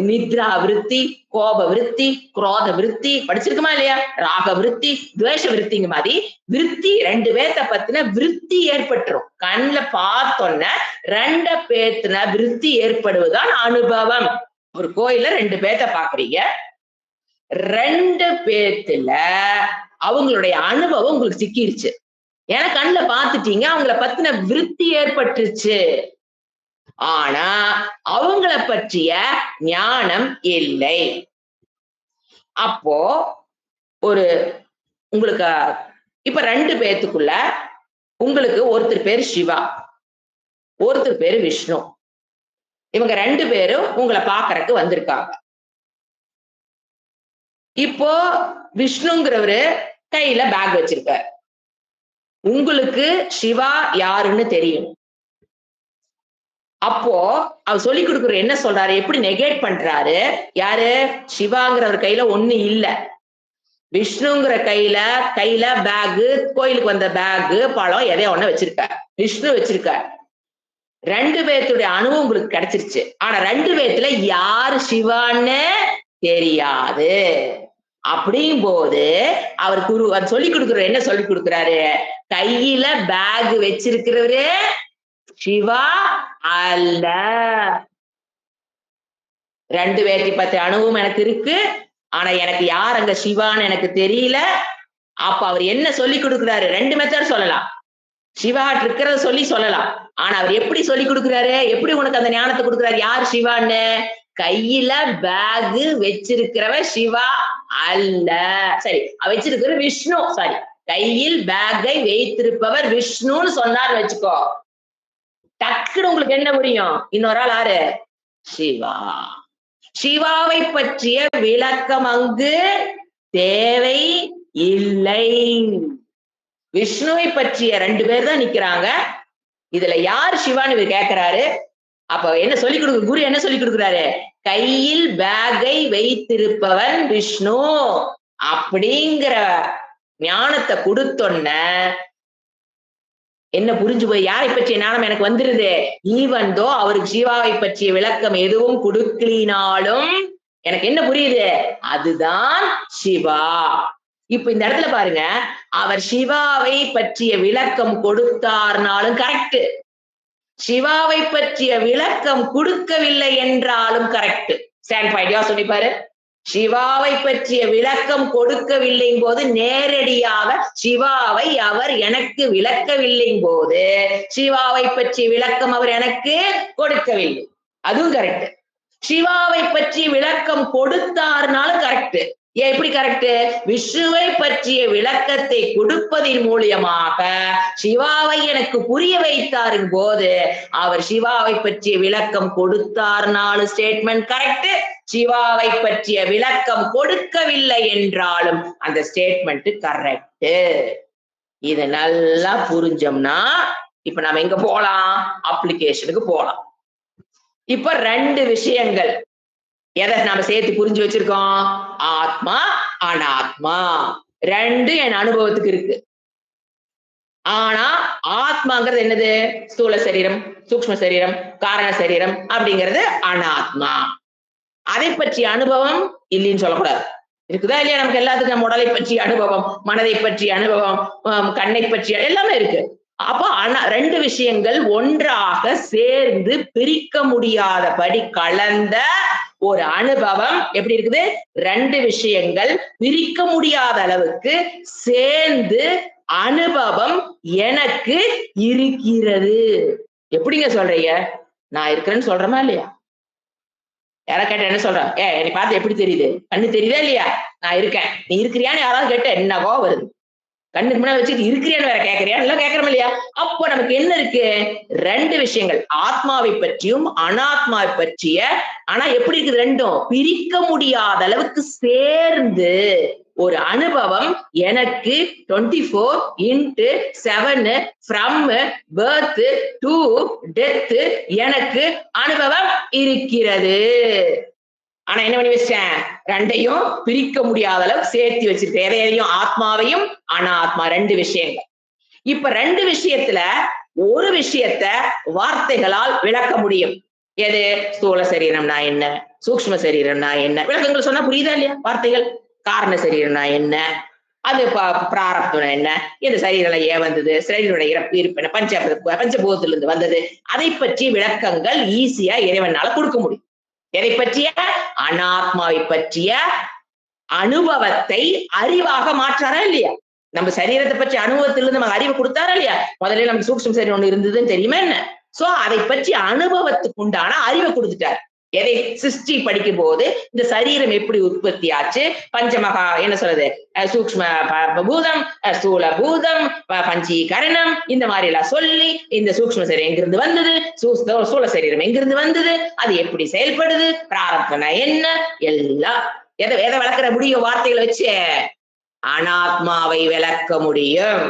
நித்ரா விருத்தி, கோப விருத்தி, குரோத விருத்தி படிச்சிருக்குமா இல்லையா? ராக விருத்தி, துவேஷ விருத்திங்க மாதிரி விருத்தி 2 பேர்த்த பத்தின விருத்தி ஏற்பட்டுரும். கண்ணுல பார்த்தோன்ன 2 பேர்த்தின விருத்தி ஏற்படுவதுதான் அனுபவம். ஒரு கோயில்ல 2 பேர்த்த பாக்குறீங்க, 2 பேத்துல அவங்களுடைய அனுபவம் உங்களுக்கு சிக்கிருச்சு. ஏன்னா கண்ணுல பாத்துட்டீங்க, அவங்கள பத்தின விருத்தி ஏற்பட்டுருச்சு. ஆனா அவங்கள பற்றிய ஞானம் இல்லை. அப்போ ஒரு உங்களுக்கு இப்ப 2 பேத்துக்குள்ள உங்களுக்கு ஒருத்தர் பேரு சிவா, ஒருத்தர் பேரு விஷ்ணு. இவங்க 2 பேரும் உங்களை பாக்குறதுக்கு வந்திருக்காங்க. இப்போ விஷ்ணுங்கிறவரு கையில பேக் வச்சிருக்காரு. உங்களுக்கு சிவா யாருன்னு தெரியும். அப்போ அவர் சொல்லி கொடுக்குற என்ன சொல்றாரு, எப்படி நெகேட் பண்றாரு? யாரு? சிவாங்கிறவர் கையில ஒண்ணு இல்ல, விஷ்ணுங்கிற கையில பேகு, கோயிலுக்கு வந்த பேகு, பழம் எதையோ ஒண்ணு வச்சிருக்காரு. விஷ்ணு வச்சிருக்காரு. 2 பேர்த்துடைய அனுபவம் உங்களுக்கு கிடைச்சிருச்சு. ஆனா 2 பேர்த்துல யாரு சிவான்னு தெரியாது. அப்படிங்கும் போது அவர் குரு சொல்லி கொடுக்குற என்ன சொல்லி கொடுக்குறாரு? கையில பேக் வச்சிருக்கிறவரு சிவா அல்ல. 2 பேர்த்தி பத்தி அனுபவம் எனக்கு இருக்கு, ஆனா எனக்கு யார் அங்க சிவான்னு எனக்கு தெரியல. அப்ப அவர் என்ன சொல்லி கொடுக்குறாரு? 2 மெத்தட் சொல்லலாம். சிவா இருக்கிறத சொல்லலாம். ஆனா அவர் எப்படி சொல்லி கொடுக்குறாரு? எப்படி உனக்கு அந்த ஞானத்தை கொடுக்குறாரு? யார் சிவான்னு? கையில பேக் வச்சிருக்கிறவ சிவா அல்ல. சரி, வச்சிருக்கிற விஷ்ணு. சாரி, கையில் பேக்கை வைத்திருப்பவர் விஷ்ணுன்னு சொன்னார் வச்சுக்கோ, டக்குன்னு உங்களுக்கு என்ன புரியும்? இன்னொரு ஆள் யாரு? சிவா. சிவாவை பற்றிய விளக்கம் அங்கு தேவை இல்லை. விஷ்ணுவை பற்றிய 2 பேர் தான் நிக்கிறாங்க. இதுல யார் சிவான்னு இவர் கேட்கிறாரு. அப்ப என்ன சொல்லி கொடுக்கு குரு என்ன சொல்லி கொடுக்குறாரு? கையில் பேக்கை வைத்திருப்பவன் விஷ்ணு அப்படிங்கிற ஞானத்தை கொடுத்தொன்ன என்ன புரிஞ்சு போய் யாரை பற்றிய ஞானம் எனக்கு வந்துருது. ஈவன் தோ அவருக்கு சிவாவை பற்றிய விளக்கம் எதுவும் கொடுக்கலினாலும் எனக்கு என்ன புரியுது? அதுதான் சிவா. இப்ப இந்த இடத்துல பாருங்க, அவர் சிவாவை பற்றிய விளக்கம் கொடுத்தார்னாலும் கரெக்ட், சிவாவை பற்றிய விளக்கம் கொடுக்கவில்லை என்றாலும் கரெக்ட். ஸ்டாண்ட் பாயிண்ட் சொல்லி பாரு. சிவாவை பற்றிய விளக்கம் கொடுக்கவில்லை போது நேரடியாக சிவாவை அவர் எனக்கு விளக்கவில்லை போது சிவாவை பற்றிய விளக்கம் அவர் எனக்கு கொடுக்கவில்லை, அதுவும் கரெக்ட். சிவாவை பற்றி விளக்கம் கொடுத்தார்னாலும் கரெக்ட். எப்படி கரெக்ட்? விஷ்ணுவை பற்றிய விளக்கத்தை கொடுப்பதின் மூலியமாக சிவாவை எனக்கு புரிய வைத்தாரின் போது அவர் சிவாவை பற்றிய விளக்கம் கொடுத்தார்னாலும் ஸ்டேட்மெண்ட் கரெக்ட், சிவாவை பற்றிய விளக்கம் கொடுக்கவில்லை என்றாலும் அந்த ஸ்டேட்மெண்ட் கரெக்ட். இது நல்லா புரிஞ்சோம்னா இப்ப நம்ம எங்க போலாம்? அப்ளிகேஷனுக்கு போலாம். இப்ப 2 விஷயங்கள் எதை நாம சேர்த்து புரிஞ்சு வச்சிருக்கோம்? ஆத்மா, அனாத்மா. 2 என் அனுபவத்துக்கு இருக்கு. ஆனா ஆத்மாங்கிறது என்னது? ஸ்தூல சரீரம், சூக்ஷ்ம சரீரம், காரண சரீரம் அப்படிங்கிறது அனாத்மா. அதை பற்றிய அனுபவம் இல்லைன்னு சொல்லக்கூடாது. இருக்குதா இல்லையா? நமக்கு எல்லாத்துக்கும் நம்ம உடலை பற்றிய அனுபவம், மனதை பற்றிய அனுபவம், கண்ணை பற்றிய எல்லாமே இருக்கு. அப்போ 2 விஷயங்கள் ஒன்றாக சேர்ந்து பிரிக்க முடியாதபடி கலந்த ஒரு அனுபவம் எப்படி இருக்குது? 2 விஷயங்கள் பிரிக்க முடியாத அளவுக்கு சேர்ந்து அனுபவம் எனக்கு இருக்கிறது. எப்படிங்க சொல்றீங்க? நான் இருக்கிறேன்னு சொல்றேமா இல்லையா? யாரா கேட்ட என்ன சொல்ற? என்னை பார்த்து எப்படி தெரியுது? கண்ணு தெரியுதா இல்லையா? நான் இருக்கேன், நீ இருக்கிறியான்னு யாராவது கேட்ட என்னவோ வருது. கண்ணுக்கு முன்னாடி வச்சுட்டு இருக்கிறியான்னு வேற கேட்கறியா? எல்லாம் கேட்கறோம் இல்லையா? அப்போ நமக்கு என்ன இருக்கு? 2 விஷயங்கள், ஆத்மாவை பற்றியும் அனாத்மாவை பற்றிய. ஆனா எப்படி இருக்குது? 2ம் பிரிக்க முடியாத அளவுக்கு சேர்ந்து ஒரு அனுபவம் எனக்கு 24/7 from birth to death எனக்கு அனுபவம் இருக்கிறது. ஆனா என்ன பண்ணி வச்சிட்டேன், ரெண்டையும் பிரிக்க முடியாத அளவுக்கு சேர்த்து வச்சிருக்கேன். எதையும் ஆத்மாவையும் அனாத்மா, ரெண்டு விஷயங்கள். இப்ப ரெண்டு விஷயத்துல ஒரு விஷயத்த வார்த்தைகளால் விளக்க முடியும். எது? ஸ்தூல சரீரம்னா என்ன, சூக்ஷ்ம சரீரம்னா என்ன, விளக்கங்கள் சொன்னா புரியுதா இல்லையா? வார்த்தைகள். காரண சரீரம்னா என்ன, அது பிராரப்தம் என்ன, இந்த சரீரம் ஏன் வந்தது, சரீரோட இறப்பு இருப்பு பஞ்சபூதத்திலிருந்து வந்தது, அதை பற்றிய விளக்கங்கள் ஈஸியா இறைவனால கொடுக்க முடியும். எதை பற்றிய? அனாத்மாவை பற்றிய அனுபவத்தை அறிவாக மாற்றாரா இல்லையா? நம்ம சரீரத்தை பற்றி அனுபவத்திலிருந்து நமக்கு அறிவு கொடுத்தாரா இல்லையா? முதல்ல நமக்கு சூக்ஷ்ம சரீரம் ஒண்ணு இருந்ததுன்னு தெரியுமா என்ன? சோ அதை பற்றி அனுபவத்துக்கு உண்டான அறிவை கொடுத்துட்டார். எதை? சிருஷ்டி படிக்கும் போது இந்த சரீரம் எப்படி உற்பத்தி ஆச்சு, பஞ்சமகா என்ன சொல்றது, சூக்ஷ்ம பூதம், ஸ்தூல பூதம், பஞ்சீகரணம், இந்த மாதிரி எல்லாம் சொல்லி இந்த சூக்ஷ்ம சரீரம் எங்கிருந்து வந்தது, ஸ்தூல சரீரம் எங்கிருந்து வந்தது, அது எப்படி செயல்படுது, பிராரப்தம்னா என்ன, எல்லாம் எதை எதை விளக்குற முடியும் வார்த்தைகளை வச்சு? அனாத்மாவை விளக்க முடியும்.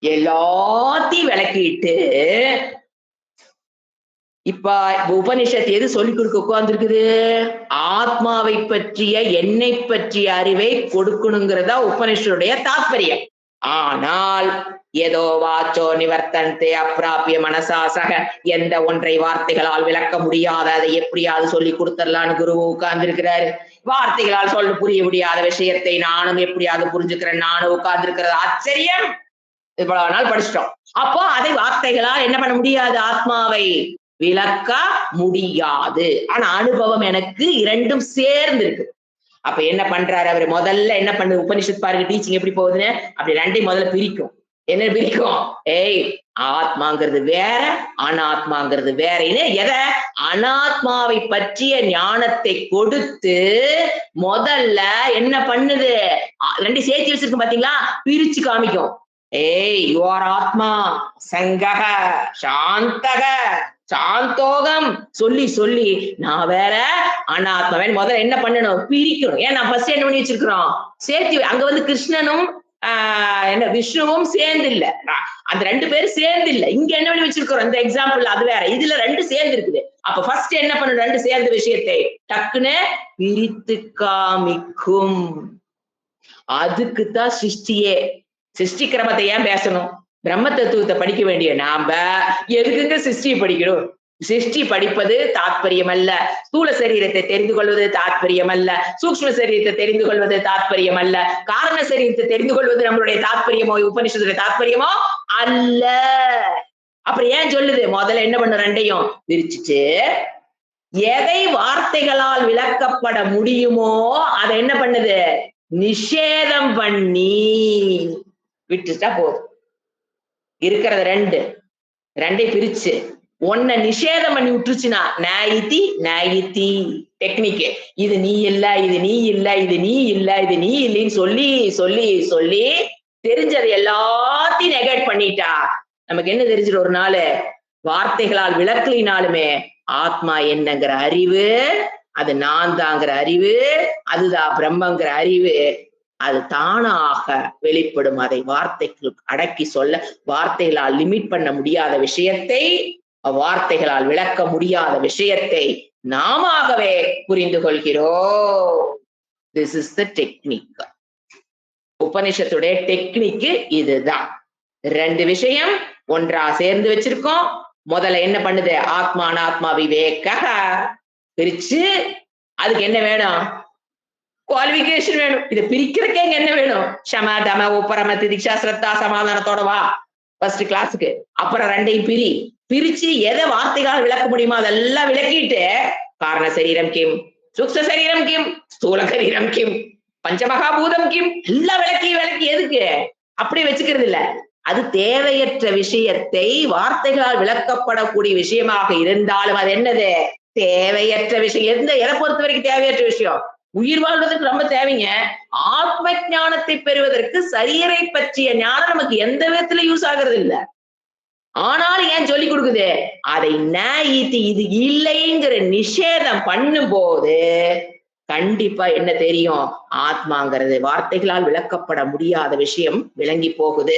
எல்லாத்தையும் விளக்கிட்டு இப்ப உபனிஷத் எது சொல்லிக் கொடுக்க உட்கார்ந்துருக்குது? ஆத்மாவை பற்றிய, என்னை பற்றிய அறிவை கொடுக்கணுங்கிறதா உபனிஷத்துடைய தாற்பயம். ஆனால் ஏதோ வாச்சோ நிவர்த்தன்தே அப்பிராபிய மனசா சக, எந்த ஒன்றை வார்த்தைகளால் விளக்க முடியாத அதை எப்படியாவது சொல்லி கொடுத்துடலான்னு குரு உட்கார்ந்து இருக்கிறாரு. வார்த்தைகளால் சொல்ல புரிய முடியாத விஷயத்தை நானும் எப்படியாவது புரிஞ்சுக்கிறேன், நானும் உட்கார்ந்து இருக்கிறது ஆச்சரியம். இவ்வளவு நாள் படிச்சிட்டோம். அப்போ அதை வார்த்தைகளால் என்ன பண்ண முடியாது, ஆத்மாவை விளக்க முடியாது. ஆனா அனுபவம் எனக்கு இரண்டும் சேர்ந்து இருக்கு. அப்ப என்ன பண்றாரு அவரு? முதல்ல என்ன பண்ணு, உபனிஷத் பாருங்க டீச்சிங் எப்படி போகுதுன்னு, அப்படி ரெண்டையும் முதல்ல பிரிக்கும். என்ன பிரிக்கும்? ஏய், ஆத்மாங்கிறது வேற, அனாத்மாங்கிறது வேறன்னு எதை? அனாத்மாவை பற்றிய ஞானத்தை கொடுத்து முதல்ல என்ன பண்ணுது, ரெண்டையும் சேர்த்து வச்சிருக்கும் பாத்தீங்களா, பிரிச்சு காமிக்கும். ஏய், யுவர் ஆத்மா சங்கக சாந்தக சாந்தோகம் சொல்லி சொல்லி நான் வேற அனாத்மா வேற முதல்ல என்ன பண்ணணும், பிரிக்கணும். ஏன் நான் ஃபர்ஸ்ட் என்ன பண்ணி வச்சிருக்கிறோம், சேர்த்து. அங்க வந்து கிருஷ்ணனும் என்ன விஷ்ணுவும் சேர்ந்து இல்ல, அந்த ரெண்டு பேரும் சேர்ந்து இல்ல. இங்க என்ன பண்ணி வச்சிருக்கிறோம், இந்த எக்ஸாம்பிள் அது வேற, இதுல ரெண்டு சேர்ந்து இருக்குது. அப்ப ஃபர்ஸ்ட் என்ன பண்ணணும், ரெண்டு சேர்ந்த விஷயத்தை டக்குன்னு பிரித்து காமிக்கும். அதுக்குத்தான் சிருஷ்டியே. சிருஷ்டி கிரமத்தை ஏன் பேசணும்? பிரம்ம தத்துவத்தை படிக்க வேண்டிய நாம எதுக்குங்க சிருஷ்டியை படிக்கணும்? சிருஷ்டி படிப்பது தாத்பரியம் அல்ல, ஸ்தூல சரீரத்தை தெரிந்து கொள்வது தாத்பரியம் அல்ல, சூக்ஷ்ம சரீரத்தை தெரிந்து கொள்வது தாத்பரியம் அல்ல, காரண சரீரத்தை தெரிந்து கொள்வது நம்மளுடைய தாத்பரியமோ உபனிஷத்துடைய தாத்பரியமோ அல்ல. அப்புறம் ஏன் சொல்லுது? முதல்ல என்ன பண்ண, ரெண்டையும் பிரிச்சுட்டு எதை வார்த்தைகளால் விளக்கப்பட முடியுமோ அதை என்ன பண்ணுது, நிஷேதம் பண்ணி விட்டுட்டா போதும். இருக்கிறத ரெண்டை பிரிச்சு ஒன்ன நிஷேதம் பண்ணி விட்டுருச்சுன்னா நாயித்தி நாயித்தி டெக்னிக். இது நீ இல்ல, இது நீ இல்ல, இது நீ இல்ல, இது நீ இல்லைன்னு சொல்லி சொல்லி சொல்லி தெரிஞ்சது எல்லாத்தையும் நெகேட் பண்ணிட்டா நமக்கு என்ன தெரிஞ்சிடும்? ஒரு நாள் வார்த்தைகளால் விளக்கலினாலுமே ஆத்மா என்னங்கிற அறிவு, அது நான் தாங்கிற அறிவு, அதுதான் பிரம்மங்கிற அறிவு, அது தானாக வெளிப்படும். அதை வார்த்தைக்கு அடக்கி சொல்ல, வார்த்தைகளால் லிமிட் பண்ண முடியாத விஷயத்தை, வார்த்தைகளால் விளக்க முடியாத விஷயத்தை நாமவே புரிந்து கொள்கிறோம். This is the technique. உபனிஷத்துடைய டெக்னிக் இதுதான். ரெண்டு விஷயம் ஒன்றா சேர்ந்து வச்சிருக்கோம். முதல்ல என்ன பண்ணுது, ஆத்மா அனாத்மா விவேக பிரிச்சு, அதுக்கு என்ன வேணும், குவாலிபிகேஷன் வேணும். இதை பிரிக்கிறதுக்கு என்ன வேணும், சம தம உப்பரம திதிக்ஷா ஸ்ரத்தா சமாதானத்தோட வா ஃபர்ஸ்ட் கிளாஸுக்கு. அப்புறம் ரெண்டையும் பிரிச்சு எதை வார்த்தைகளால் விளக்க முடியுமோ அதெல்லாம் விளக்கிட்டு, காரண சரீரம் கிம், சூக்ஷ்ம சரீரம் கிம், ஸ்தூல சரீரம் கிம், பஞ்சமகாபூதம் கிம், எல்லாம் விளக்கி எதுக்கு அப்படி வச்சுக்கிறது இல்ல. அது தேவையற்ற விஷயத்தை வார்த்தைகளால் விளக்கப்படக்கூடிய விஷயமாக இருந்தாலும் அது என்னது, தேவையற்ற விஷயம். எதை பொறுத்த வரைக்கும் தேவையற்ற விஷயம்? உயிர் வாழ்வதற்கு ரொம்ப தேவைங்க. ஆத்ம ஞானத்தை பெறுவதற்கு சரீரை பற்றிய ஞானம் நமக்கு எந்த விதத்துல யூஸ் ஆகுறது இல்ல. ஆனாலும் ஏன் சொல்லி கொடுக்குது, அதை நாயித்தி இது இல்லைங்கிற நிஷேதம் பண்ணும் போது கண்டிப்பா என்ன தெரியும், ஆத்மாங்கிறது வார்த்தைகளால் விளக்கப்பட முடியாத விஷயம் விளங்கி போகுது.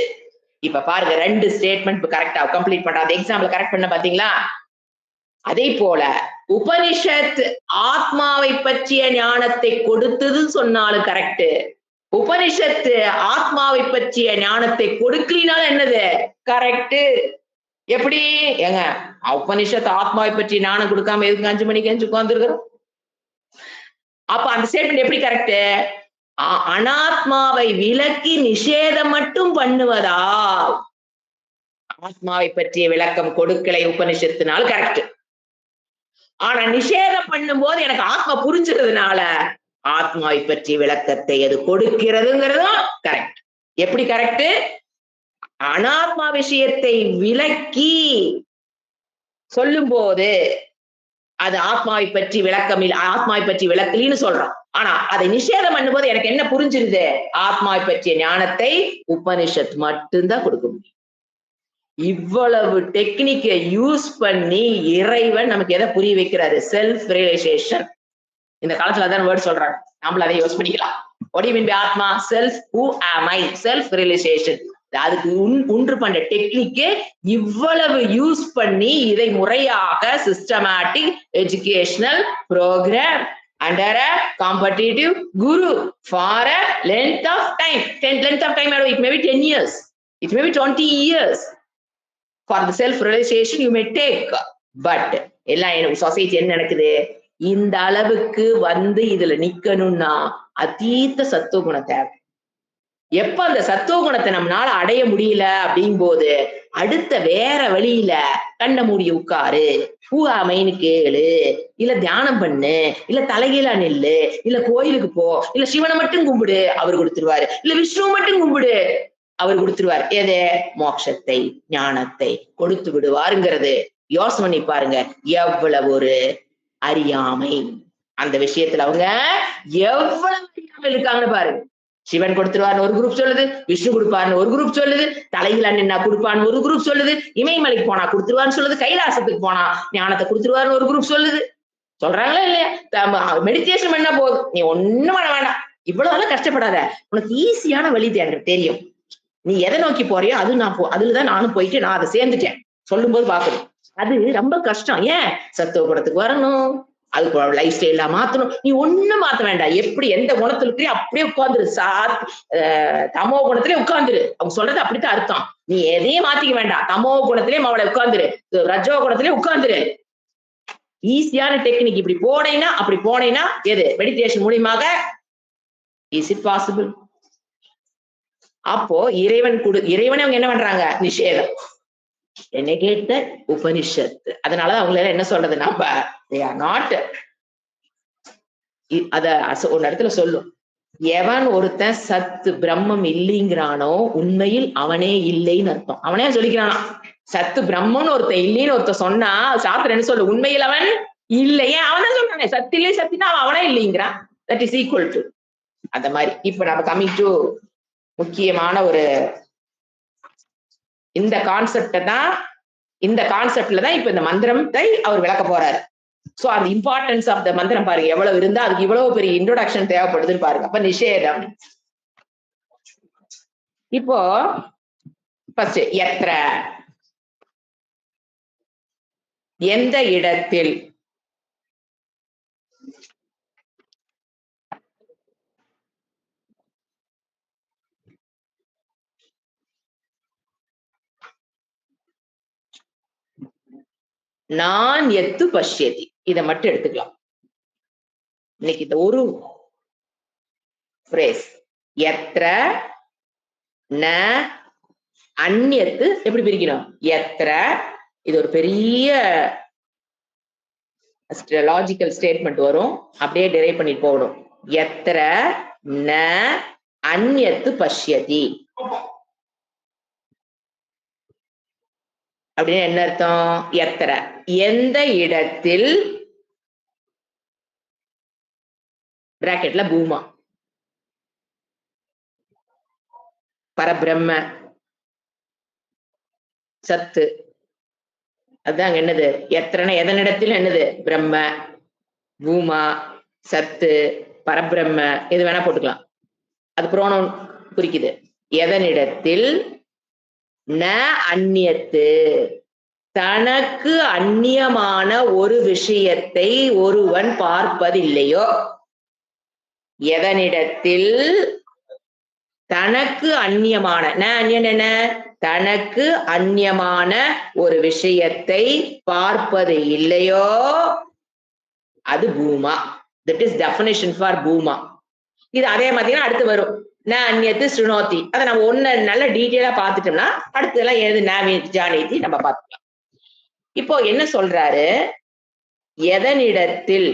இப்ப பாருங்க, ரெண்டு ஸ்டேட்மெண்ட் கரெக்டா கம்ப்ளீட் பண்ற, அந்த எக்ஸாம்பிள் கரெக்ட் பண்ண பாத்தீங்களா? அதே போல உபனிஷத் ஆத்மாவை பற்றிய ஞானத்தை கொடுத்ததுன்னு சொன்னாலும் கரெக்ட். உபனிஷத்து ஆத்மாவை பற்றிய ஞானத்தை கொடுக்கலினாலும் என்னது கரெக்ட். எப்படி ஏங்க உபனிஷத்து ஆத்மாவை பற்றி ஞானம் கொடுக்காம எதுக்கு 5 மணிக்கு எஞ்சி உட்கார்ந்துருக்கிறோம்? அப்ப அந்த ஸ்டேட்மெண்ட் எப்படி கரெக்ட்? அனாத்மாவை விலக்கி நிஷேதம் மட்டும் பண்ணுவதா ஆத்மாவை பற்றிய விளக்கம் கொடுக்கலை உபனிஷத்துனால கரெக்ட். ஆனா நிஷேதம் பண்ணும் போது எனக்கு ஆத்மா புரிஞ்சுறதுனால ஆத்மாவை பற்றிய விளக்கத்தை அது கொடுக்கிறதுங்கிறதும் கரெக்ட். எப்படி கரெக்ட்? அனாத்மா விஷயத்தை விளக்கி சொல்லும் போது அது ஆத்மாவை பற்றி விளக்கம் இல்லை, ஆத்மாவை பற்றி விளக்கலின்னு சொல்றோம். ஆனா அதை நிஷேதம் பண்ணும்போது எனக்கு என்ன புரிஞ்சிருது? ஆத்மாவை பற்றிய ஞானத்தை உபனிஷத் மட்டும்தான் கொடுக்க முடியும். இவ்வளவு டெக்னிக்கை யூஸ் பண்ணி இறைவன் நமக்கு எதை புரிய வைக்கிறாரு? Self realisation. இந்த காலத்துல அதான் வேர்ட் சொல்றாங்க, நம்மள அதை யூஸ் பண்ணிக்கலாம். What do you mean by atma? Self, who am I? Self realisation. அதுக்கு ஒன்று பண்ற டெக்னிக்கு இவ்வளவு யூஸ் பண்ணி இதை முறையாக systematic educational programme under a competitive guru for a length of time. Length of time, it may be 10 years, it may be 20 years. For the self realization you may take, but எல்லாம் society என்ன நடக்குது? இந்த அளவுக்கு வந்து இதுல நிக்கணும்னா அதீத சத்துவ குணம் தேவை. எப்ப அந்த சத்துவ குணத்தை நம்மளால அடைய முடியல அப்படிங்கும் போது அடுத்த வேற வழியில கண்ண மூடி உட்காரு, பூவாமைன்னு கேளு, இல்ல தியானம் பண்ணு, இல்ல தலைகீழா நில்லு, இல்ல கோயிலுக்கு போ, இல்ல சிவனை மட்டும் கும்பிடு, அவர் கொடுத்துருவாரு, இல்ல விஷ்ணு மட்டும் கும்பிடு, அவர் கொடுத்துருவார். எது? மோட்சத்தை, ஞானத்தை கொடுத்து விடுவாருங்கிறது யோசனை பண்ணி பாருங்க. எவ்வளவு ஒரு அறியாமை அந்த விஷயத்துல, அவங்க எவ்வளவு அறியாமல் இருக்காங்கன்னு பாருங்க. சிவன் கொடுத்துருவாருன்னு ஒரு குரூப் சொல்லுது, விஷ்ணு கொடுப்பாருன்னு ஒரு குரூப் சொல்லுது, தலையில நின்னா கொடுப்பான்னு ஒரு குரூப் சொல்லுது, இமயமலைக்கு போனா கொடுத்துருவான்னு சொல்லுது, கைலாசத்துக்கு போனா ஞானத்தை கொடுத்துருவாருன்னு ஒரு குரூப் சொல்லுது. சொல்றாங்களா இல்லையா? மெடிடேஷன் பண்ணா போதும், நீ ஒண்ணும் பண்ண வேண்டாம், இவ்வளவு கஷ்டப்படாத, உனக்கு ஈஸியான வழி எனக்கு தெரியும், நீ எதை நோக்கி போறியோ அது அதுலதான் நானும் போயிட்டு நான் அதை சேர்ந்துட்டேன் சொல்லும் போது பாக்கணும். அது ரொம்ப கஷ்டம். ஏன்? சத்துவ குணத்துக்கு வரணும், அதுக்கு லைஃப் ஸ்டைல மாத்தணும். நீ ஒண்ணும் மாத்த வேண்டாம், எப்படி எந்த குணத்துல இருக்கிறீ அப்படியே உட்கார்ந்துரு. தமோ குணத்திலே உட்கார்ந்துரு. அவங்க சொல்றது அப்படித்தான் அர்த்தம். நீ எதையும் மாத்திக்க வேண்டாம், தமோ குணத்திலே அவளை உட்கார்ந்துரு, ரஜோ குணத்திலே உட்கார்ந்துரு. ஈஸியான டெக்னிக். இப்படி போனேன்னா அப்படி போனேன்னா எது? மெடிடேஷன் மூலியமாக. Is it possible? அப்போ இறைவனை அவங்க என்ன பண்றாங்க? நிஷேதம், renegate உபனிஷத். அதனாலதான் அவங்களால என்ன சொல்றது, நம்ம they are not. அத ஒரு இடத்துல சொல்லும், எவன் ஒருத்தன் சத்து பிரம்மம் இல்லைங்கிறானோ உண்மையில் அவனே இல்லைன்னு அர்த்தம். அவனே சொல்லிக்கிறானா சத்து பிரம்மன்னு ஒருத்தன் இல்லைன்னு ஒருத்தன் சொன்னா சாஸ்திரம் என்ன சொல்லு? உண்மையில் அவன் இல்லையே. அவனே சொல்றானே சத்து இல்லை, சத்தினா அவனே இல்லைங்கிறான். தட் இஸ் ஈக்குவல் டு அந்த மாதிரி. இப்ப நம்ம கமிங் டு முக்கியமான ஒரு இந்த கான்செப்ட தான், இந்த கான்செப்ட்ல தான் இப்ப இந்த மந்திரத்தை அவர் விளக்க போறாரு. சோ அந்த இம்பார்ட்டன்ஸ் ஆஃப் த மந்திரம் பாருங்க எவ்வளவு இருந்தா அதுக்கு இவ்வளவு பெரிய இன்ட்ரோடக்ஷன் தேவைப்படுதுன்னு பாருங்க. அப்ப நிஷேதம். இப்போ ஃபர்ஸ்ட் எத்திர, எந்த இடத்தில், நான் எத்து பஷ்யதி, இதை மட்டும் எடுத்துக்கலாம். இன்னைக்கு இந்த ஒரு பிரேஸ் எத்திர ந அந்நியத்து எப்படி பிரிக்கணும்? எத்திர, இது ஒரு பெரிய லாஜிக்கல் ஸ்டேட்மெண்ட் வரும், அப்படியே டெரைவ் பண்ணிட்டு போகணும். எத்திர ந அந்நியத்து பஷ்யதி அப்படின்னு என்ன அர்த்தம்? எத்திர எந்த இடத்தில், பிராக்கெட்ல பூமா பரபிரம்ம சத்து, அதுதான் என்னது? எத்திரன எதனிடத்தில் என்னது? பிரம்ம, பூமா, சத்து, பரபிரம்ம, எது வேணா போட்டுக்கலாம், அது புரோனவுன் குறிக்குது. எதனிடத்தில் ந அந்நியத்து, தனக்கு அந்நியமான ஒரு விஷயத்தை ஒருவன் பார்ப்பதில்லையோ, எதனிடத்தில் தனக்கு அந்நியமான அந்நியன் என்ன, தனக்கு அந்நியமான ஒரு விஷயத்தை பார்ப்பது இல்லையோ, அது பூமா. தட் இஸ் டெஃபினிஷன் ஃபார் பூமா. இது அதே மாதிரி அடுத்து வரும். அந்நியத்து ஸ்ருணோதி. அதை நம்ம ஒண்ணு நல்ல டீட்டெயிலா பார்த்துட்டோம்னா அடுத்ததெல்லாம் ஏது ஜானேதி நம்ம பார்த்துக்கலாம். இப்போ என்ன சொல்றாரு, எதனிடத்தில்